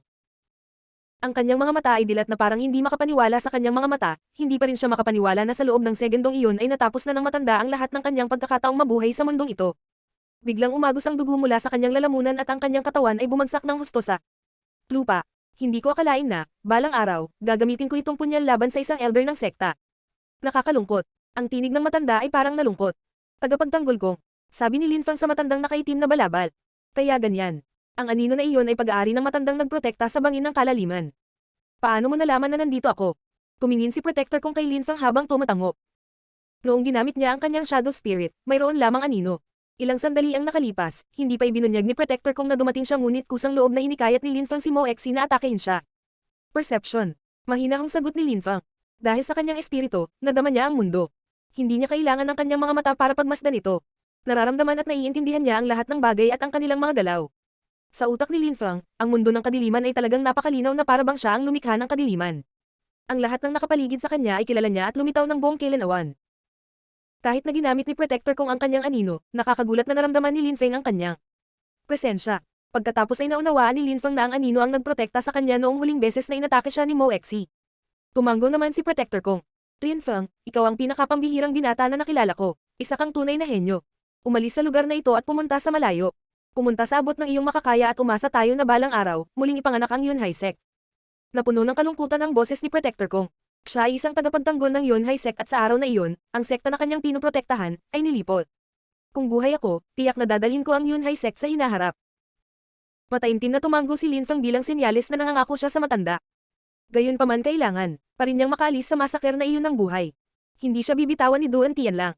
Ang kanyang mga mata ay dilat na parang hindi makapaniwala sa kanyang mga mata, hindi pa rin siya makapaniwala na sa loob ng segundong iyon ay natapos na ng matanda ang lahat ng kanyang pagkakataong mabuhay sa mundong ito. Biglang umagos ang dugo mula sa kanyang lalamunan at ang kanyang katawan ay bumagsak ng husto sa lupa. Hindi ko akalain na, balang araw, gagamitin ko itong punyal laban sa isang elder ng sekta. Nakakalungkot. Ang tinig ng matanda ay parang nalungkot. Tagapagtanggol ko. Sabi ni Lin Fang sa matandang nakaitim na balabal. Kaya ganyan. Ang anino na iyon ay pag-aari ng matandang nagprotekta sa bangin ng kalaliman. Paano mo nalaman na nandito ako? Tumingin si Protector kong kay Lin Fang habang tumatango. Noong ginamit niya ang kanyang Shadow Spirit, mayroon lamang anino. Ilang sandali ang nakalipas, hindi pa ibinunyag ni Protector kong na dumating siya ngunit kusang loob na hinikayat ni Lin Fang si Mo Exi na atakehin siya. Perception. Mahinahong sagot ni Lin Fang. Dahil sa kanyang espiritu, nadama niya ang mundo. Hindi niya kailangan ng kanyang mga mata para pagmasdan ito. Nararamdaman at naiintindihan niya ang lahat ng bagay at ang kanilang mga galaw. Sa utak ni Lin Fang, ang mundo ng kadiliman ay talagang napakalinaw na para bang siya ang lumikha ng kadiliman. Ang lahat ng nakapaligid sa kanya ay kilala niya at lumitaw ng buong kailanawan. Kahit na ginamit ni Protector kong ang kanyang anino, nakakagulat na naramdaman ni Lin Fang ang kanyang presensya. Pagkatapos ay naunawaan ni Lin Fang na ang anino ang nagprotekta sa kanya noong huling beses na inatake siya ni Mo Exi. Tumango naman si Protector kong. Lin Fang, ikaw ang pinakapambihirang binata na nakilala ko. Isa kang tunay na henyo. Umalis sa lugar na ito at pumunta sa malayo. Pumunta sa abot ng iyong makakaya at umasa tayo na balang araw, muling ipanganak ang Yunhai Sect. Napuno ng kalungkutan ang boses ni Protector kong. Siya ay isang tagapagtanggol ng Yunhai Sect at sa araw na iyon, ang sekta na kanyang pinoprotektahan, ay nilipot. Kung buhay ako, tiyak na dadalhin ko ang Yunhai Sect sa hinaharap. Mataimtim na tumango si Lin Fang bilang senyales na nangangako siya sa matanda. Gayunpaman kailangan, pa rin niyang makaalis sa masaker na iyon ng buhay. Hindi siya bibitawan ni Duan Tian lang.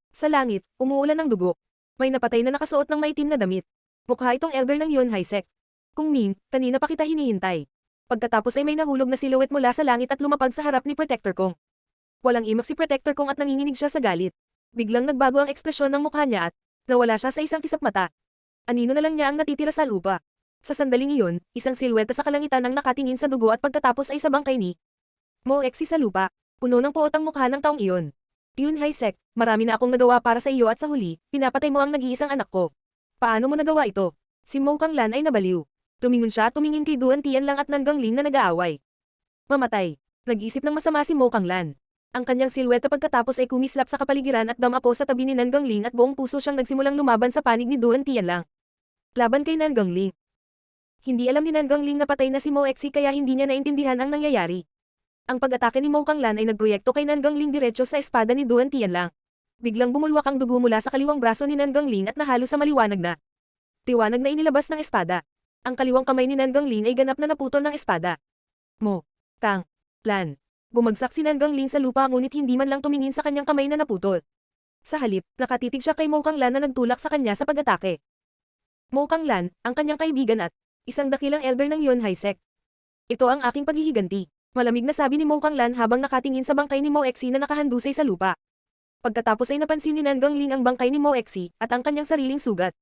Sa langit, umuulan ng dugo. May napatay na nakasuot ng maitim na damit. Mukha itong elder ng Yunhai Sect. Kung Ming, kanina pa kita hinihintay. Pagkatapos ay may nahulog na silhouette mula sa langit at lumapag sa harap ni Protector kong. Walang imak si Protector kong at nanginginig siya sa galit. Biglang nagbago ang ekspresyon ng mukha niya at nawala siya sa isang kisap mata. Anino na lang niya ang natitira sa lupa. Sa sandaling iyon, isang silhouette sa kalangitan ang nakatingin sa dugo at pagkatapos ay sa bangkay ni Mo Exi sa lupa. Puno ng puot ang mukha ng taong iyon. Yunhai Sect, marami na akong nagawa para sa iyo at sa huli, pinapatay mo ang nag-iisang anak ko. Paano mo nagawa ito? Si Mo Kanglan ay nabaliw. Tumingon siya at tumingin kay Duan Tian lang at Nangangling na nag-aaway. Mamatay. Nag-isip ng masama si Mo Kanglan. Ang kanyang silhouette pagkatapos ay kumislap sa kapaligiran at damapo sa tabi ni Nangangling at buong puso siyang nagsimulang lumaban sa panig ni Duan Tian lang. Laban kay Nangangling. Hindi alam ni Nangangling na patay na si Mo Exi kaya hindi niya naintindihan ang nangyayari. Ang pag-atake ni Mo Kanglan ay nagproyekto kay Nangangling diretso sa espada ni Duan Tian lang. Biglang bumulwak ang dugo mula sa kaliwang braso ni Nangangling at nahalo sa maliwanag na tiwanag na inilabas ng espada. Ang kaliwang kamay ni Nangangling ay ganap na naputol ng espada. Mo Kanglan. Bumagsak si Nangangling sa lupa ngunit hindi man lang tumingin sa kanyang kamay na naputol. Sa halip, nakatitig siya kay Mo Kanglan na nagtulak sa kanya sa pag-atake. Mo Kanglan, ang kanyang kaibigan at isang dakilang elder ng Yunhai Sect. Ito ang aking paghihiganti. Malamig na sabi ni Mo Kanglan habang nakatingin sa bangkay ni Mo Exi na nakahandusay sa lupa. Pagkatapos ay napansin ni Nangangling ang bangkay ni Mo Exi at ang kanyang sariling sugat.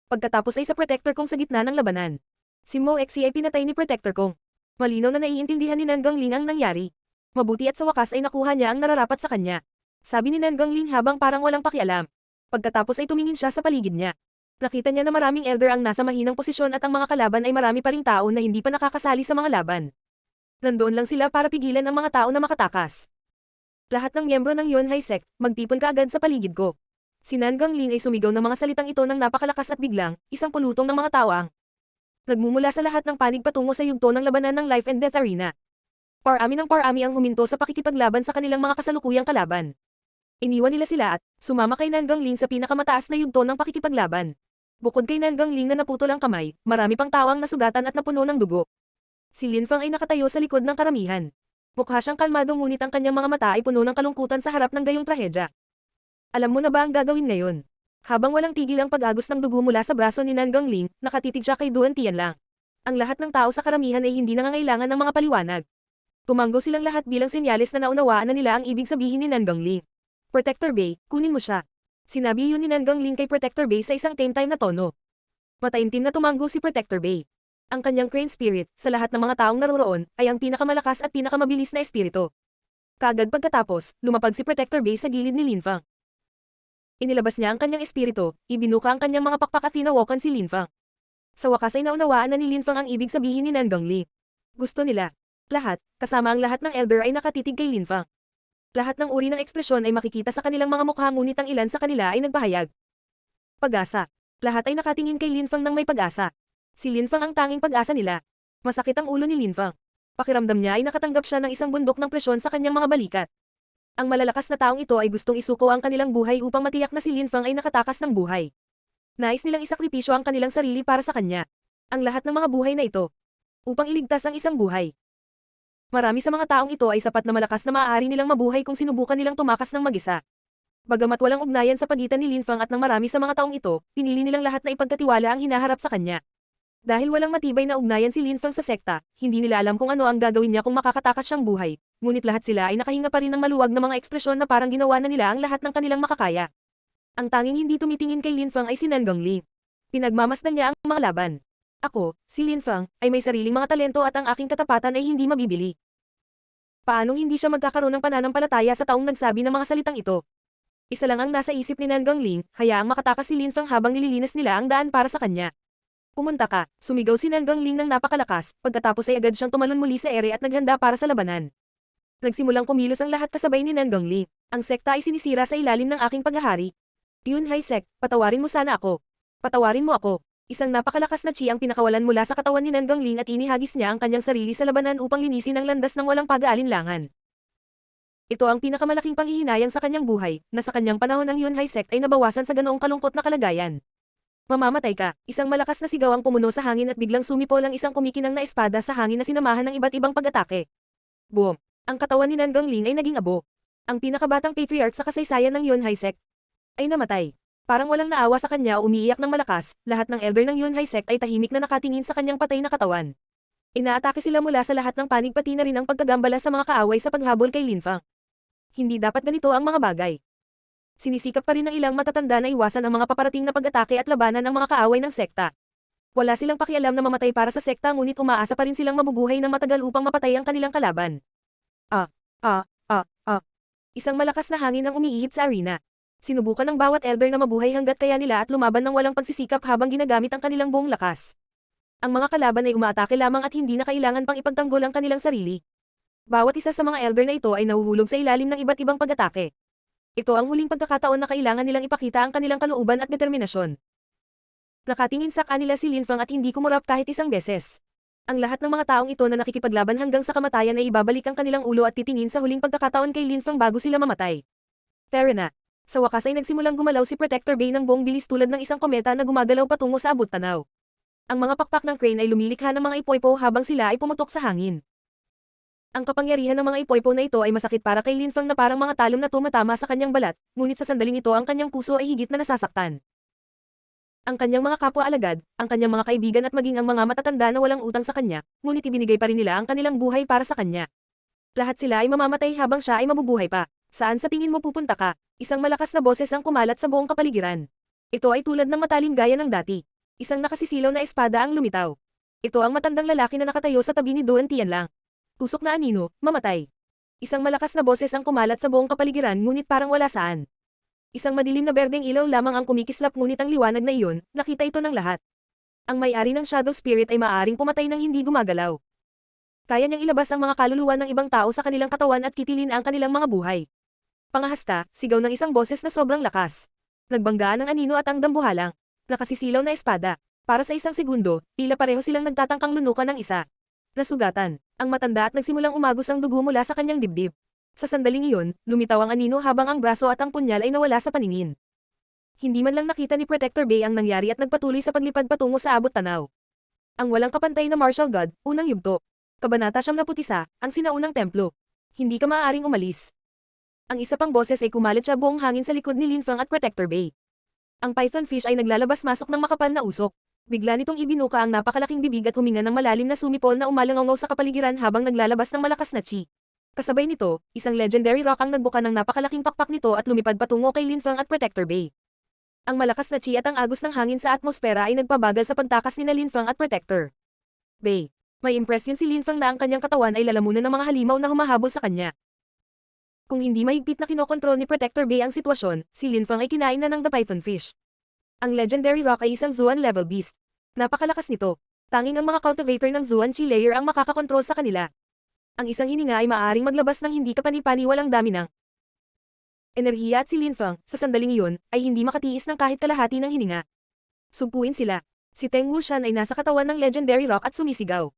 Pagkatapos ay sa Protector kong sa gitna ng labanan. Si Mo Exi ay pinatay ni Protector kong. Malinaw na naiintindihan ni Nangangling ang nangyari. Mabuti at sa wakas ay nakuha niya ang nararapat sa kanya. Sabi ni Nangangling habang parang walang pakialam. Pagkatapos ay tumingin siya sa paligid niya. Nakita niya na maraming elder ang nasa mahinang posisyon at ang mga kalaban ay marami pa ring tao na hindi pa nakakasali sa mga laban. Nandoon lang sila para pigilan ang mga tao na makatakas. Lahat ng miyembro ng Yunhai Sect, magtipon ka agad sa paligid ko. Si Nangangling ay sumigaw ng mga salitang ito ng napakalakas at biglang, isang pulutong ng mga tao ang nagmumula sa lahat ng panig patungo sa yugto ng labanan ng Life and Death Arena. Parami ng parami ang huminto sa pakikipaglaban sa kanilang mga kasalukuyang kalaban. Iniwan nila sila at sumama kay Nangangling sa pinakamataas na yugto ng pakikipaglaban. Bukod kay Nangangling na naputol ang kamay, marami pang tao ang nasugatan at napuno ng dugo. Si Lin Fang ay nakatayo sa likod ng karamihan. Mukha siyang kalmado ngunit ang kanyang mga mata ay puno ng kalungkutan sa harap ng gayong trahedya. Alam mo na ba ang gagawin ngayon? Habang walang tigil ang pag-agos ng dugo mula sa braso ni Nangangling, nakatitig siya kay Duan Tian lang. Ang lahat ng tao sa karamihan ay hindi nangangailangan ng mga paliwanag. Tumango silang lahat bilang senyales na naunawaan na nila ang ibig sabihin ni Nangangling. Protector Bay, kunin mo siya. Sinabi yun ni Nangangling kay Protector Bay sa isang tame-time na tono. Mataimtim na tumango si Protector Bay. Ang kanyang crane spirit, sa lahat ng mga taong naroroon, ay ang pinakamalakas at pinakamabilis na espiritu. Kaagad pagkatapos, lumapag si Protector Bay sa gilid ni Lin Fang. Inilabas niya ang kanyang espiritu, ibinuka ang kanyang mga pakpak at tinawakan si Lin Fang. Sa wakas ay naunawaan na ni Lin Fang ang ibig sabihin ni Nangangling. Gusto nila. Lahat, kasama ang lahat ng elder ay nakatitig kay Lin Fang. Lahat ng uri ng ekspresyon ay makikita sa kanilang mga mukha ngunit ang ilan sa kanila ay nagpahayag. Pag-asa. Lahat ay nakatingin kay Lin Fang ng may pag-asa. Si Lin Fang ang tanging pag-asa nila. Masakit ang ulo ni Lin Fang. Pakiramdam niya ay nakatanggap siya ng isang bundok ng presyon sa kanyang mga balikat. Ang malalakas na taong ito ay gustong isuko ang kanilang buhay upang matiyak na si Lin Feng ay nakatakas ng buhay. Nais nilang isakripisyo ang kanilang sarili para sa kanya. Ang lahat ng mga buhay na ito. Upang iligtas ang isang buhay. Marami sa mga taong ito ay sapat na malakas na maaari nilang mabuhay kung sinubukan nilang tumakas ng mag-isa. Bagamat walang ugnayan sa pagitan ni Lin Feng at ng marami sa mga taong ito, pinili nilang lahat na ipagkatiwala ang hinaharap sa kanya. Dahil walang matibay na ugnayan si Lin Feng sa sekta, hindi nila alam kung ano ang gagawin niya kung makakatakas siyang buhay, ngunit lahat sila ay nakahinga pa rin ng maluwag na mga ekspresyon na parang ginawa na nila ang lahat ng kanilang makakaya. Ang tanging hindi tumitingin kay Lin Feng ay si Nan Gongli. Pinagmamasdan niya ang mga laban. Ako, si Lin Feng, ay may sariling mga talento at ang aking katapatan ay hindi mabibili. Paanong hindi siya magkakaroon ng pananampalataya sa taong nagsabi ng mga salitang ito? Isa lang ang nasa isip ni Nan Gongli, hayaang makatakas si Lin Feng habang nililinis nila ang daan para sa kanya. Pumunta ka, sumigaw si Nan Gongli ng napakalakas, pagkatapos ay agad siyang tumalon muli sa ere at naghanda para sa labanan. Nagsimulang kumilos ang lahat kasabay ni Nan Gongli. Ang sekta ay sinisira sa ilalim ng aking paghahari. Yunhai Sect, patawarin mo sana ako. Patawarin mo ako. Isang napakalakas na chi ang pinakawalan mula sa katawan ni Nan Gongli at inihagis niya ang kanyang sarili sa labanan upang linisin ang landas ng walang pag-aalinlangan. Ito ang pinakamalaking panghihinayang sa kanyang buhay, na sa kanyang panahon ang Yunhai Sect ay nabawasan sa ganoong kalungkot na kalagayan. Mamamatay ka, isang malakas na sigaw ang pumuno sa hangin at biglang sumipol ang isang kumikinang na espada sa hangin na sinamahan ng iba't ibang pag-atake. Boom! Ang katawan ni Nan Gongli ay naging abo. Ang pinakabatang patriarch sa kasaysayan ng Yunhai Sect ay namatay. Parang walang naawa sa kanya o umiiyak ng malakas, lahat ng elder ng Yunhai Sect ay tahimik na nakatingin sa kanyang patay na katawan. Inaatake sila mula sa lahat ng panig pati na rin ang pagkagambala sa mga kaaway sa paghabol kay Lin Feng. Hindi dapat ganito ang mga bagay. Sinisikap pa rin ng ilang matatanda na iwasan ang mga paparating na pag-atake at labanan ng mga kaaway ng sekta. Wala silang pakialam na mamatay para sa sekta ngunit umaasa pa rin silang mabubuhay ng matagal upang mapatay ang kanilang kalaban. Ah, ah, ah, ah. Isang malakas na hangin ang umiihip sa arena. Sinubukan ng bawat elder na mabuhay hanggat kaya nila at lumaban ng walang pagsisikap habang ginagamit ang kanilang buong lakas. Ang mga kalaban ay umaatake lamang at hindi na kailangan pang ipagtanggol ang kanilang sarili. Bawat isa sa mga elder na ito ay nahuhulog sa ilalim ng iba't ibang pag-atake. Ito ang huling pagkakataon na kailangan nilang ipakita ang kanilang kalooban at determinasyon. Nakatingin sa kanila si Lin Feng at hindi kumurap kahit isang beses. Ang lahat ng mga taong ito na nakikipaglaban hanggang sa kamatayan ay ibabalik ang kanilang ulo at titingin sa huling pagkakataon kay Lin Feng bago sila mamatay. Tara na. Sa wakas ay nagsimulang gumalaw si Protector Bay ng buong bilis tulad ng isang kometa na gumagalaw patungo sa abot tanaw. Ang mga pakpak ng crane ay lumilikha ng mga ipoypo habang sila ay pumutok sa hangin. Ang kapangyarihan ng mga ipoypo na ito ay masakit para kay Lin Feng na parang mga talon na tumatama sa kanyang balat, ngunit sa sandaling ito ang kanyang puso ay higit na nasasaktan. Ang kanyang mga kapwa-alagad, ang kanyang mga kaibigan at maging ang mga matatanda na walang utang sa kanya, ngunit ibinigay pa rin nila ang kanilang buhay para sa kanya. Lahat sila ay mamamatay habang siya ay mabubuhay pa. Saan sa tingin mo pupunta ka? Isang malakas na boses ang kumalat sa buong kapaligiran. Ito ay tulad ng matalim gaya ng dati. Isang nakasisilaw na espada ang lumitaw. Ito ang matandang lalaki na nakatayo sa tabi ni Duan Tianlang. Tusok na anino, mamatay. Isang malakas na boses ang kumalat sa buong kapaligiran ngunit parang wala saan. Isang madilim na berdeng ilaw lamang ang kumikislap ngunit ang liwanag na iyon, nakita ito ng lahat. Ang may-ari ng Shadow Spirit ay maaaring pumatay ng hindi gumagalaw. Kaya niyang ilabas ang mga kaluluwa ng ibang tao sa kanilang katawan at kitilin ang kanilang mga buhay. Pangahasta, sigaw ng isang boses na sobrang lakas. Nagbanggaan ang anino at ang dambuhalang. Nakasisilaw na espada. Para sa isang segundo, tila pareho silang nagtatangkang lunukan ng isa. Nasugatan. Ang matanda at nagsimulang umagos ang dugo mula sa kanyang dibdib. Sa sandaling iyon, lumitaw ang anino habang ang braso at ang punyal ay nawala sa paningin. Hindi man lang nakita ni Protector Bay ang nangyari at nagpatuloy sa paglipad patungo sa abot tanaw. Ang walang kapantay na martial god, unang yugto. Kabanata 71, ang sinaunang templo. Hindi ka maaaring umalis. Ang isa pang boses ay kumalit siya buong hangin sa likod ni Lin Feng at Protector Bay. Ang python fish ay naglalabas-masok ng makapal na usok. Bigla nitong ibinuka ang napakalaking bibig at huminga ng malalim na sumipol na umalangaw sa kapaligiran habang naglalabas ng malakas na chi. Kasabay nito, isang legendary rock ang nagbuka ng napakalaking pakpak nito at lumipad patungo kay Lin Feng at Protector Bay. Ang malakas na chi at ang agos ng hangin sa atmosfera ay nagpabagal sa pagtakas ni Lin Feng at Protector Bay. May impresyon si Lin Feng na ang kanyang katawan ay lalamunan ng mga halimaw na humahabol sa kanya. Kung hindi mahigpit na kinokontrol ni Protector Bay ang sitwasyon, si Lin Feng ay kinain na ng the python fish. Ang legendary rock ay isang Zuan level beast. Napakalakas nito. Tanging ang mga cultivator ng Zuan Chi layer ang makakakontrol sa kanila. Ang isang hininga ay maaaring maglabas ng hindi kapani-paniwalang dami ng enerhiya at si Lin Feng, sa sandaling iyon, ay hindi makatiis ng kahit kalahati ng hininga. Sugpuin sila. Si Teng Wuxian ay nasa katawan ng legendary rock at sumisigaw.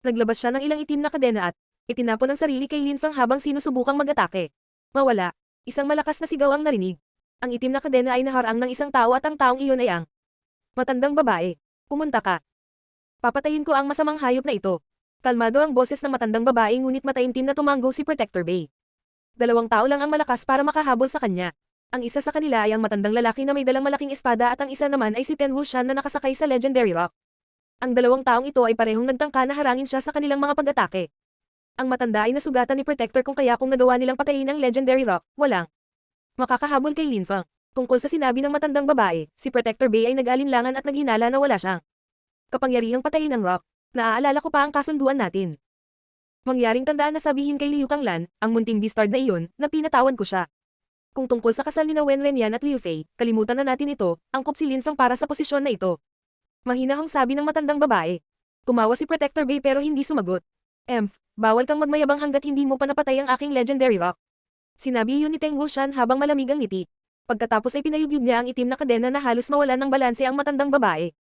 Naglabas siya ng ilang itim na kadena at itinapon ang sarili kay Lin Feng habang sinusubukang mag-atake. Mawala. Isang malakas na sigaw ang narinig. Ang itim na kadena ay naharang ng isang tao at ang taong iyon ay ang matandang babae. Pumunta ka. Papatayin ko ang masamang hayop na ito. Kalmado ang boses ng matandang babae ngunit mataimtim na tumango si Protector Bay. 2 tao lang ang malakas para makahabol sa kanya. Ang isa sa kanila ay ang matandang lalaki na may dalang malaking espada at ang isa naman ay si Ten Wuxian na nakasakay sa Legendary Rock. Ang 2 taong ito ay parehong nagtangka na harangin siya sa kanilang mga pag-atake. Ang matanda ay nasugatan ni Protector kung kaya kung nagawa nilang patayin ang Legendary Rock, walang makakahabol kay Lin Feng. Tungkol sa sinabi ng matandang babae, si Protector Bay ay nag-alinlangan at naghinala na wala siyang kapangyarihang patayin ang Rock. Naaalala ko pa ang kasunduan natin. Mangyaring tandaan na sabihin kay Liu Kanglan, ang munting bastard na iyon, na pinatawad ko siya. Kung tungkol sa kasal ni na Wen Renyan at Liu Fei, kalimutan na natin ito, angkop si Lin Feng para sa posisyon na ito. Mahinahong sabi ng matandang babae. Tumawa si Protector Bay pero hindi sumagot. Bawal kang magmayabang hanggat hindi mo pa napatay ang aking Legendary Rock. Sinabi iyon ni Teng Wuxian habang malamig ang ngiti. Pagkatapos ay pinayugyug niya ang itim na kadena na halos mawalan ng balanse ang matandang babae.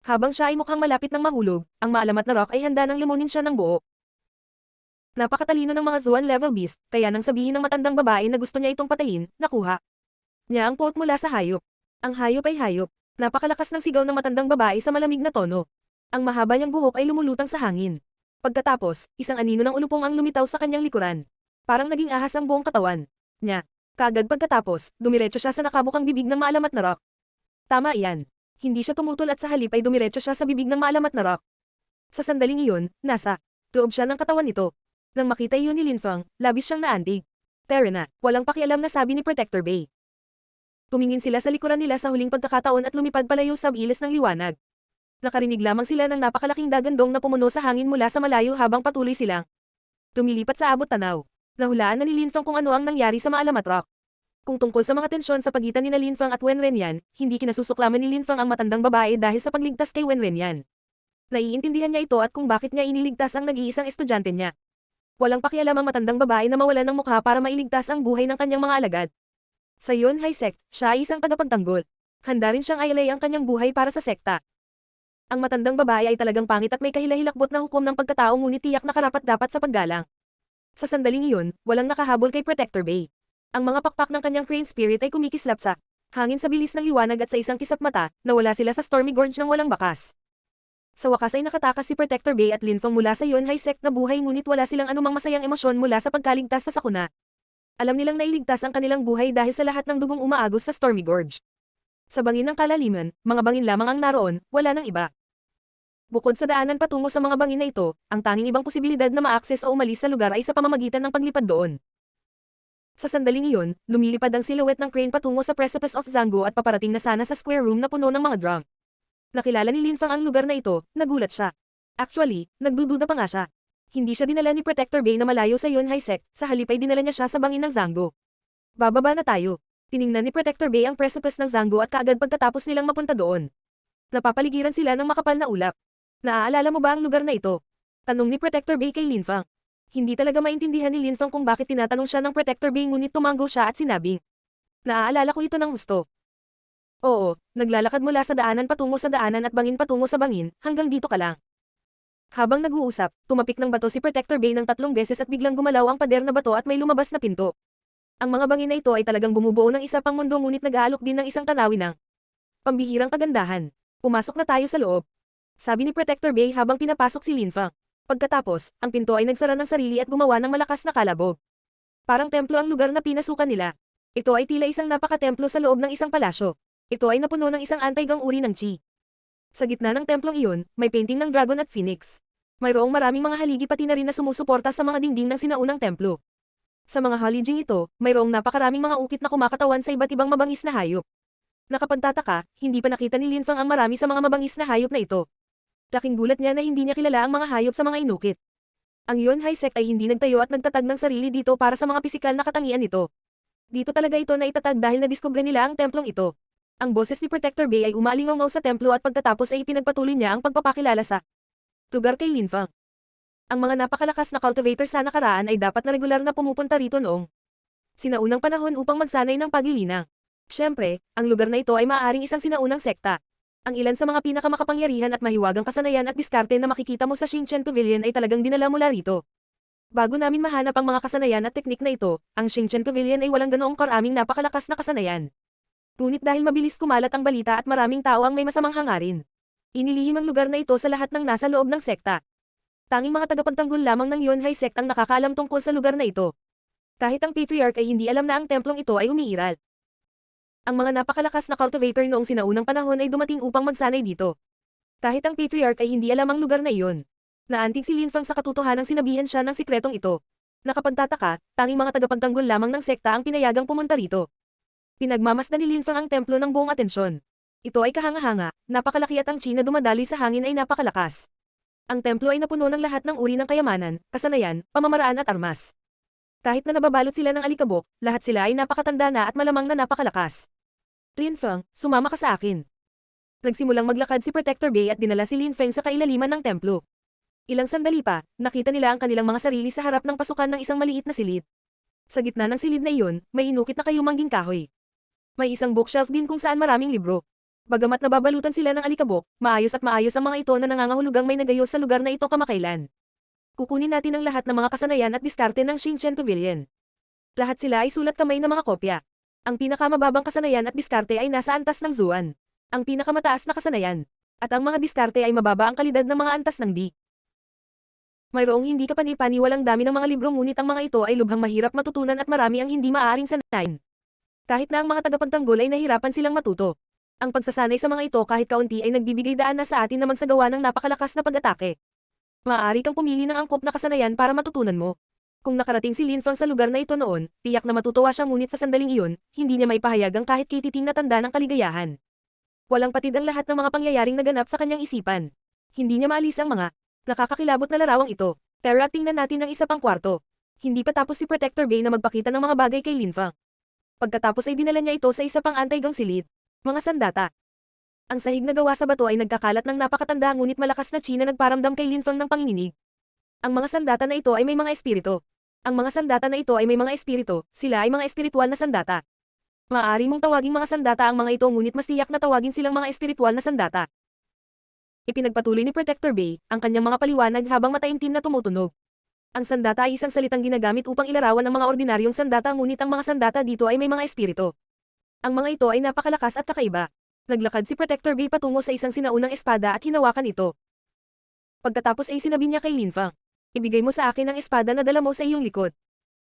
Habang siya ay mukhang malapit ng mahulog, ang maalamat na Rock ay handa nang lumunin siya ng buo. Napakatalino ng mga Zuan level beast, kaya nang sabihin ng matandang babae na gusto niya itong patayin, nakuha niya ang quote mula sa hayop. Ang hayop ay hayop. Napakalakas ng sigaw ng matandang babae sa malamig na tono. Ang mahaba niyang buhok ay lumulutang sa hangin. Pagkatapos, isang anino ng ulupong ang lumitaw sa kanyang likuran. Parang naging ahas ang buong katawan niya. Kaagad pagkatapos, dumiretso siya sa nakabukang bibig ng maalamat na Rock. Tama iyan. Hindi siya tumutol at sa halip ay dumiretso siya sa bibig ng maalamat na Rock. Sa sandaling iyon, nasa loob siya ng katawan nito. Nang makita iyon ni Lin Feng, labis siyang naantig. Tara na, walang pakialam na sabi ni Protector Bay. Tumingin sila sa likuran nila sa huling pagkakataon at lumipad palayo sa iles ng liwanag. Nakarinig lamang sila ng napakalaking dagandong na pumuno sa hangin mula sa malayo habang patuloy silang tumilipat sa abot tanaw. Nahulaan na ni Lin Feng kung ano ang nangyari sa maalamat Rock. Kung tungkol sa mga tensyon sa pagitan ni Lin Feng at Wen Renyan, hindi kinasusuklaman ni Lin Feng ang matandang babae dahil sa pagligtas kay Wen Renyan. Naiintindihan niya ito at kung bakit niya iniligtas ang nag-iisang estudyante niya. Walang pakialam ang matandang babae na mawalan ng mukha para mailigtas ang buhay ng kanyang mga alagad. Sa Yunhai Sect, siya ay isang tagapagtanggol. Handa rin siyang ialay ang kanyang buhay para sa sekta. Ang matandang babae ay talagang pangit at may kahilahilakbot na hukom ng pagkatao ngunit tiyak na karapat-dapat sa paggalang. Sa sandaling iyon, walang nakahabol kay Protector Bay. Ang mga pakpak ng kanyang crane spirit ay kumikislap sa hangin sa bilis ng liwanag at sa isang kisap mata, nawala sila sa Stormy Gorge ng walang bakas. Sa wakas ay nakatakas si Protector Bay at Lin Feng mula sa Yunhai Sect na buhay ngunit wala silang anumang masayang emosyon mula sa pagkaligtas sa sakuna. Alam nilang nailigtas ang kanilang buhay dahil sa lahat ng dugong umaagos sa Stormy Gorge. Sa bangin ng kalaliman, mga bangin lamang ang naroon, wala nang iba. Bukod sa daanan patungo sa mga bangin na ito, ang tanging ibang posibilidad na ma-access o umalis sa lugar ay sa pamamagitan ng paglipad doon. Sa sandaling iyon, lumilipad ang silhouette ng crane patungo sa Precipice of Zango at paparating na sana sa square room na puno ng mga drum. Nakilala ni Lin Feng ang lugar na ito, nagulat siya. Actually, nagdududa pa nga siya. Hindi siya dinala ni Protector Bay na malayo sa Yunhai Sect, sa halip ay dinala niya siya sa bangin ng Zango. Bababa na tayo. Tiningnan ni Protector Bay ang Precipice ng Zango at kaagad pagkatapos nilang mapunta doon. Napapaligiran sila ng makapal na ulap. Naaalala mo ba ang lugar na ito? Tanong ni Protector Bay kay Lin Feng. Hindi talaga maintindihan ni Lin Feng kung bakit tinatanong siya ng Protector Bay ngunit tumango siya at sinabing, naaalala ko ito ng husto. Oo, naglalakad mula sa daanan patungo sa daanan at bangin patungo sa bangin, hanggang dito ka lang. Habang nag-uusap, tumapik ng bato si Protector Bay ng 3 beses at biglang gumalaw ang pader na bato at may lumabas na pinto. Ang mga bangin na ito ay talagang bumubuo ng isa pang mundo ngunit nag-aalok din ng isang tanawin ng pambihirang kagandahan. Pumasok na tayo sa loob. Sabi ni Protector Bay habang pinapasok si Lin Feng. Pagkatapos, ang pinto ay nagsara ng sarili at gumawa ng malakas na kalabog. Parang templo ang lugar na pinasukan nila. Ito ay tila isang napaka-templo sa loob ng isang palasyo. Ito ay napuno ng isang anti-gang uri ng chi. Sa gitna ng templong iyon, may painting ng dragon at phoenix. Mayroong maraming mga haligi pati na rin na sumusuporta sa mga dingding ng sinaunang templo. Sa mga haliging ito, mayroong napakaraming mga ukit na kumakatawan sa iba't ibang mabangis na hayop. Nakapagtataka, hindi pa nakita ni Lin Feng ang marami sa mga mabangis na hayop na ito. Laking gulat niya na hindi niya kilala ang mga hayop sa mga inukit. Ang Yunhai Sect ay hindi nagtayo at nagtatag ng sarili dito para sa mga pisikal na katangian nito. Dito talaga ito na itatag dahil nadiskubre nila ang templong ito. Ang boses ni Protector Bay ay umalingaw sa templo at pagkatapos ay ipinagpatuloy niya ang pagpapakilala sa lugar kay Lin Feng. Ang mga napakalakas na cultivator sa nakaraan ay dapat na regular na pumupunta rito noong sinaunang panahon upang magsanay ng paglilinang. Siyempre, ang lugar na ito ay maaaring isang sinaunang sekta. Ang ilan sa mga pinakamakapangyarihan at mahiwagang kasanayan at diskarte na makikita mo sa Xingchen Pavilion ay talagang dinala mula rito. Bago namin mahanap ang mga kasanayan at teknik na ito, ang Xingchen Pavilion ay walang ganoong karaming napakalakas na kasanayan. Ngunit dahil mabilis kumalat ang balita at maraming tao ang may masamang hangarin, inilihim ang lugar na ito sa lahat ng nasa loob ng sekta. Tanging mga tagapagtanggol lamang ng Yunhai sect ang nakakaalam tungkol sa lugar na ito. Kahit ang Patriarch ay hindi alam na ang templong ito ay umiiral. Ang mga napakalakas na cultivator noong sinaunang panahon ay dumating upang magsanay dito. Kahit ang Patriarch ay hindi alam ang lugar na iyon. Naantig si Linfang sa katotohanang sinabihan siya ng sikretong ito. Nakapagtataka, tanging mga tagapagtanggol lamang ng sekta ang pinayagang pumunta rito. Pinagmamasdan ni Linfang ang templo ng buong atensyon. Ito ay kahanga-hanga, napakalaki at ang chi na dumadaloy sa hangin ay napakalakas. Ang templo ay napuno ng lahat ng uri ng kayamanan, kasanayan, pamamaraan at armas. Kahit na nababalot sila ng alikabok, lahat sila ay napakatanda na at malamang na napakalakas. Linfang, sumama ka sa akin. Nagsimulang maglakad si Protector Bay at dinala si Linfeng sa kailaliman ng templo. Ilang sandali pa, nakita nila ang kanilang mga sarili sa harap ng pasukan ng isang maliit na silid. Sa gitna ng silid na iyon, may inukit na kayumangging kahoy. May isang bookshelf din kung saan maraming libro. Bagamat nababalutan sila ng alikabok, maayos at maayos ang mga ito na nangangahulugang may nagayos sa lugar na ito kamakailan. Kukunin natin ang lahat ng mga kasanayan at diskarte ng Xingchen Pavilion. Lahat sila ay sulat kamay na mga kopya. Ang pinakamababang kasanayan at diskarte ay nasa antas ng Zuan. Ang pinakamataas na kasanayan. At ang mga diskarte ay mababa ang kalidad ng mga antas ng D. Mayroong hindi kapani-paniwalang dami ng mga libro ngunit ang mga ito ay lubhang mahirap matutunan at marami ang hindi maaaring sanayin. Kahit na ang mga tagapagtanggol ay nahirapan silang matuto. Ang pagsasanay sa mga ito kahit kaunti ay nagbibigay daan na sa atin na magsagawa ng napakalakas na pag-atake. Maaari kang pumili ng angkop na kasanayan para matutunan mo. Kung nakarating si Linfang sa lugar na ito noon, tiyak na matutuwa siya ngunit sa sandaling iyon, hindi niya maipahayag ang kahit kititing na tanda ng kaligayahan. Walang patid ang lahat ng mga pangyayaring naganap sa kanyang isipan. Hindi niya maalis ang mga nakakakilabot na larawang ito. Tara, tingnan natin ang isa pang kwarto. Hindi pa tapos si Protector Bay na magpakita ng mga bagay kay Linfang. Pagkatapos ay dinala niya ito sa isa pang anti-gang silid. Mga sandata. Ang sahig na gawa sa bato ay nagkakalat ng napakatanda ngunit malakas na chi na nagparamdam kay Linfang ng panginginig. Ang mga sandata na ito ay may mga espiritu. Ang mga sandata na ito ay may mga espiritu, sila ay mga espiritual na sandata. Maaari mong tawaging mga sandata ang mga ito ngunit mas tiyak na tawagin silang mga espiritual na sandata. Ipinagpatuloy ni Protector Bay ang kanyang mga paliwanag habang mataimtim na tumutunog. Ang sandata ay isang salitang ginagamit upang ilarawan ang mga ordinaryong sandata ngunit ang mga sandata dito ay may mga espiritu. Ang mga ito ay napakalakas at kakaiba. Naglakad si Protector Bay patungo sa isang sinaunang espada at hinawakan ito. Pagkatapos ay sinabi niya kay Linfang, "Ibigay mo sa akin ang espada na dala mo sa iyong likod."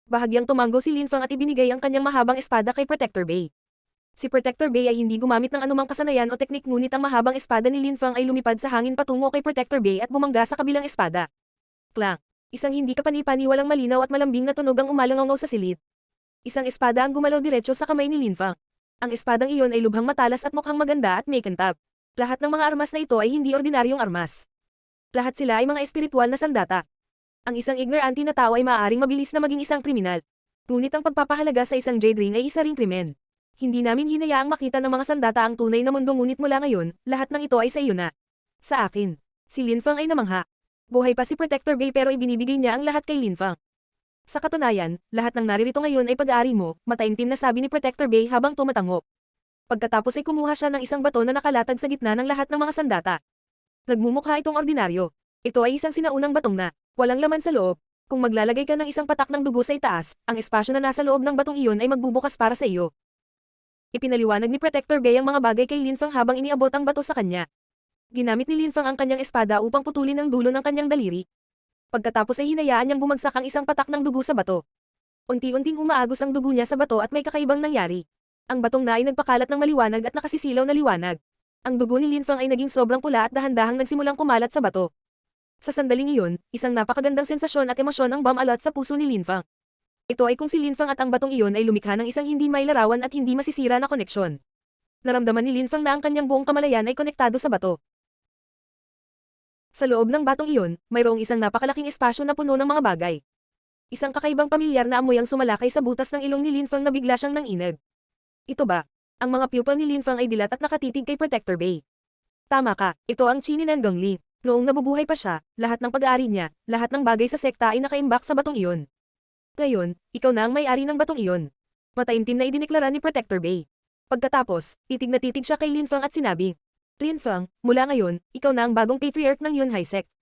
Bahagyang tumanggo si Linfang at ibinigay ang kanyang mahabang espada kay Protector Bay. Si Protector Bay ay hindi gumamit ng anumang kasanayan o teknik ngunit ang mahabang espada ni Linfang ay lumipad sa hangin patungo kay Protector Bay at bumangga sa kabilang espada. Clang! Isang hindi kapani-paniwalang malinaw at malambing na tunog ang umalangaw sa silid. Isang espada ang gumalaw diretso sa kamay ni Linfang. Ang espadang iyon ay lubhang matalas at mukhang maganda at may kintab. Lahat ng mga armas na ito ay hindi ordinaryong armas. Lahat sila ay mga espiritual na sandata. Ang isang ignorante na tao ay maaaring mabilis na maging isang kriminal. Ngunit ang pagpapahalaga sa isang jade ring ay isa ring krimen. Hindi namin hinayaang makita ng mga sandata ang tunay na mundo ngunit mula ngayon, lahat ng ito ay sa iyo na. Sa akin. Si Linfang ay namangha. Buhay pa si Protector Bay pero ibinibigay niya ang lahat kay Linfang. Sa katunayan, lahat ng naririto ngayon ay pag-aari mo, mataimtim na sabi ni Protector Bay habang tumatango. Pagkatapos ay kumuha siya ng isang bato na nakalatag sa gitna ng lahat ng mga sandata. Nagmumukha itong ordinaryo. Ito ay isang sinaunang batong na, walang laman sa loob. Kung maglalagay ka ng isang patak ng dugo sa itaas, ang espasyo na nasa loob ng batong iyon ay magbubukas para sa iyo. Ipinaliwanag ni Protector Bay ang mga bagay kay Linfang habang iniabot ang bato sa kanya. Ginamit ni Linfang ang kanyang espada upang putulin ang dulo ng kanyang daliri. Pagkatapos ay hinayaan niyang bumagsak ang isang patak ng dugo sa bato. Unti-unting umaagos ang dugo niya sa bato at may kakaibang nangyari. Ang batong na ay nagpakalat ng maliwanag at nakasisilaw na liwanag. Ang dugo ni Linfang ay naging sobrang pula at dahan-dahang nagsimulang kumalat sa bato. Sa sandaling iyon, isang napakagandang sensasyon at emosyon ang bumalat sa puso ni Linfang. Ito ay kung si Linfang at ang batong iyon ay lumikha ng isang hindi mailarawan at hindi masisira na koneksyon. Naramdaman ni Linfang na ang kanyang buong kamalayan ay konektado sa bato. Sa loob ng batong iyon, mayroong isang napakalaking espasyo na puno ng mga bagay. Isang kakaibang pamilyar na amoy ang sumalakay sa butas ng ilong ni Linfang na bigla siyang nanginag. Ito ba? Ang mga pupil ni Linfang ay dilat at nakatitig kay Protector Bay. Tama ka, ito ang chi ni Nangongli. Noong nabubuhay pa siya, lahat ng pag-aari niya, lahat ng bagay sa sekta ay nakaimbak sa batong iyon. Ngayon, ikaw na ang may-ari ng batong iyon. Mataimtim na idineklara ni Protector Bay. Pagkatapos, titig na titig siya kay Linfang at sinabi, "Linfang, mula ngayon, ikaw na ang bagong patriarch ng Yunhai sect."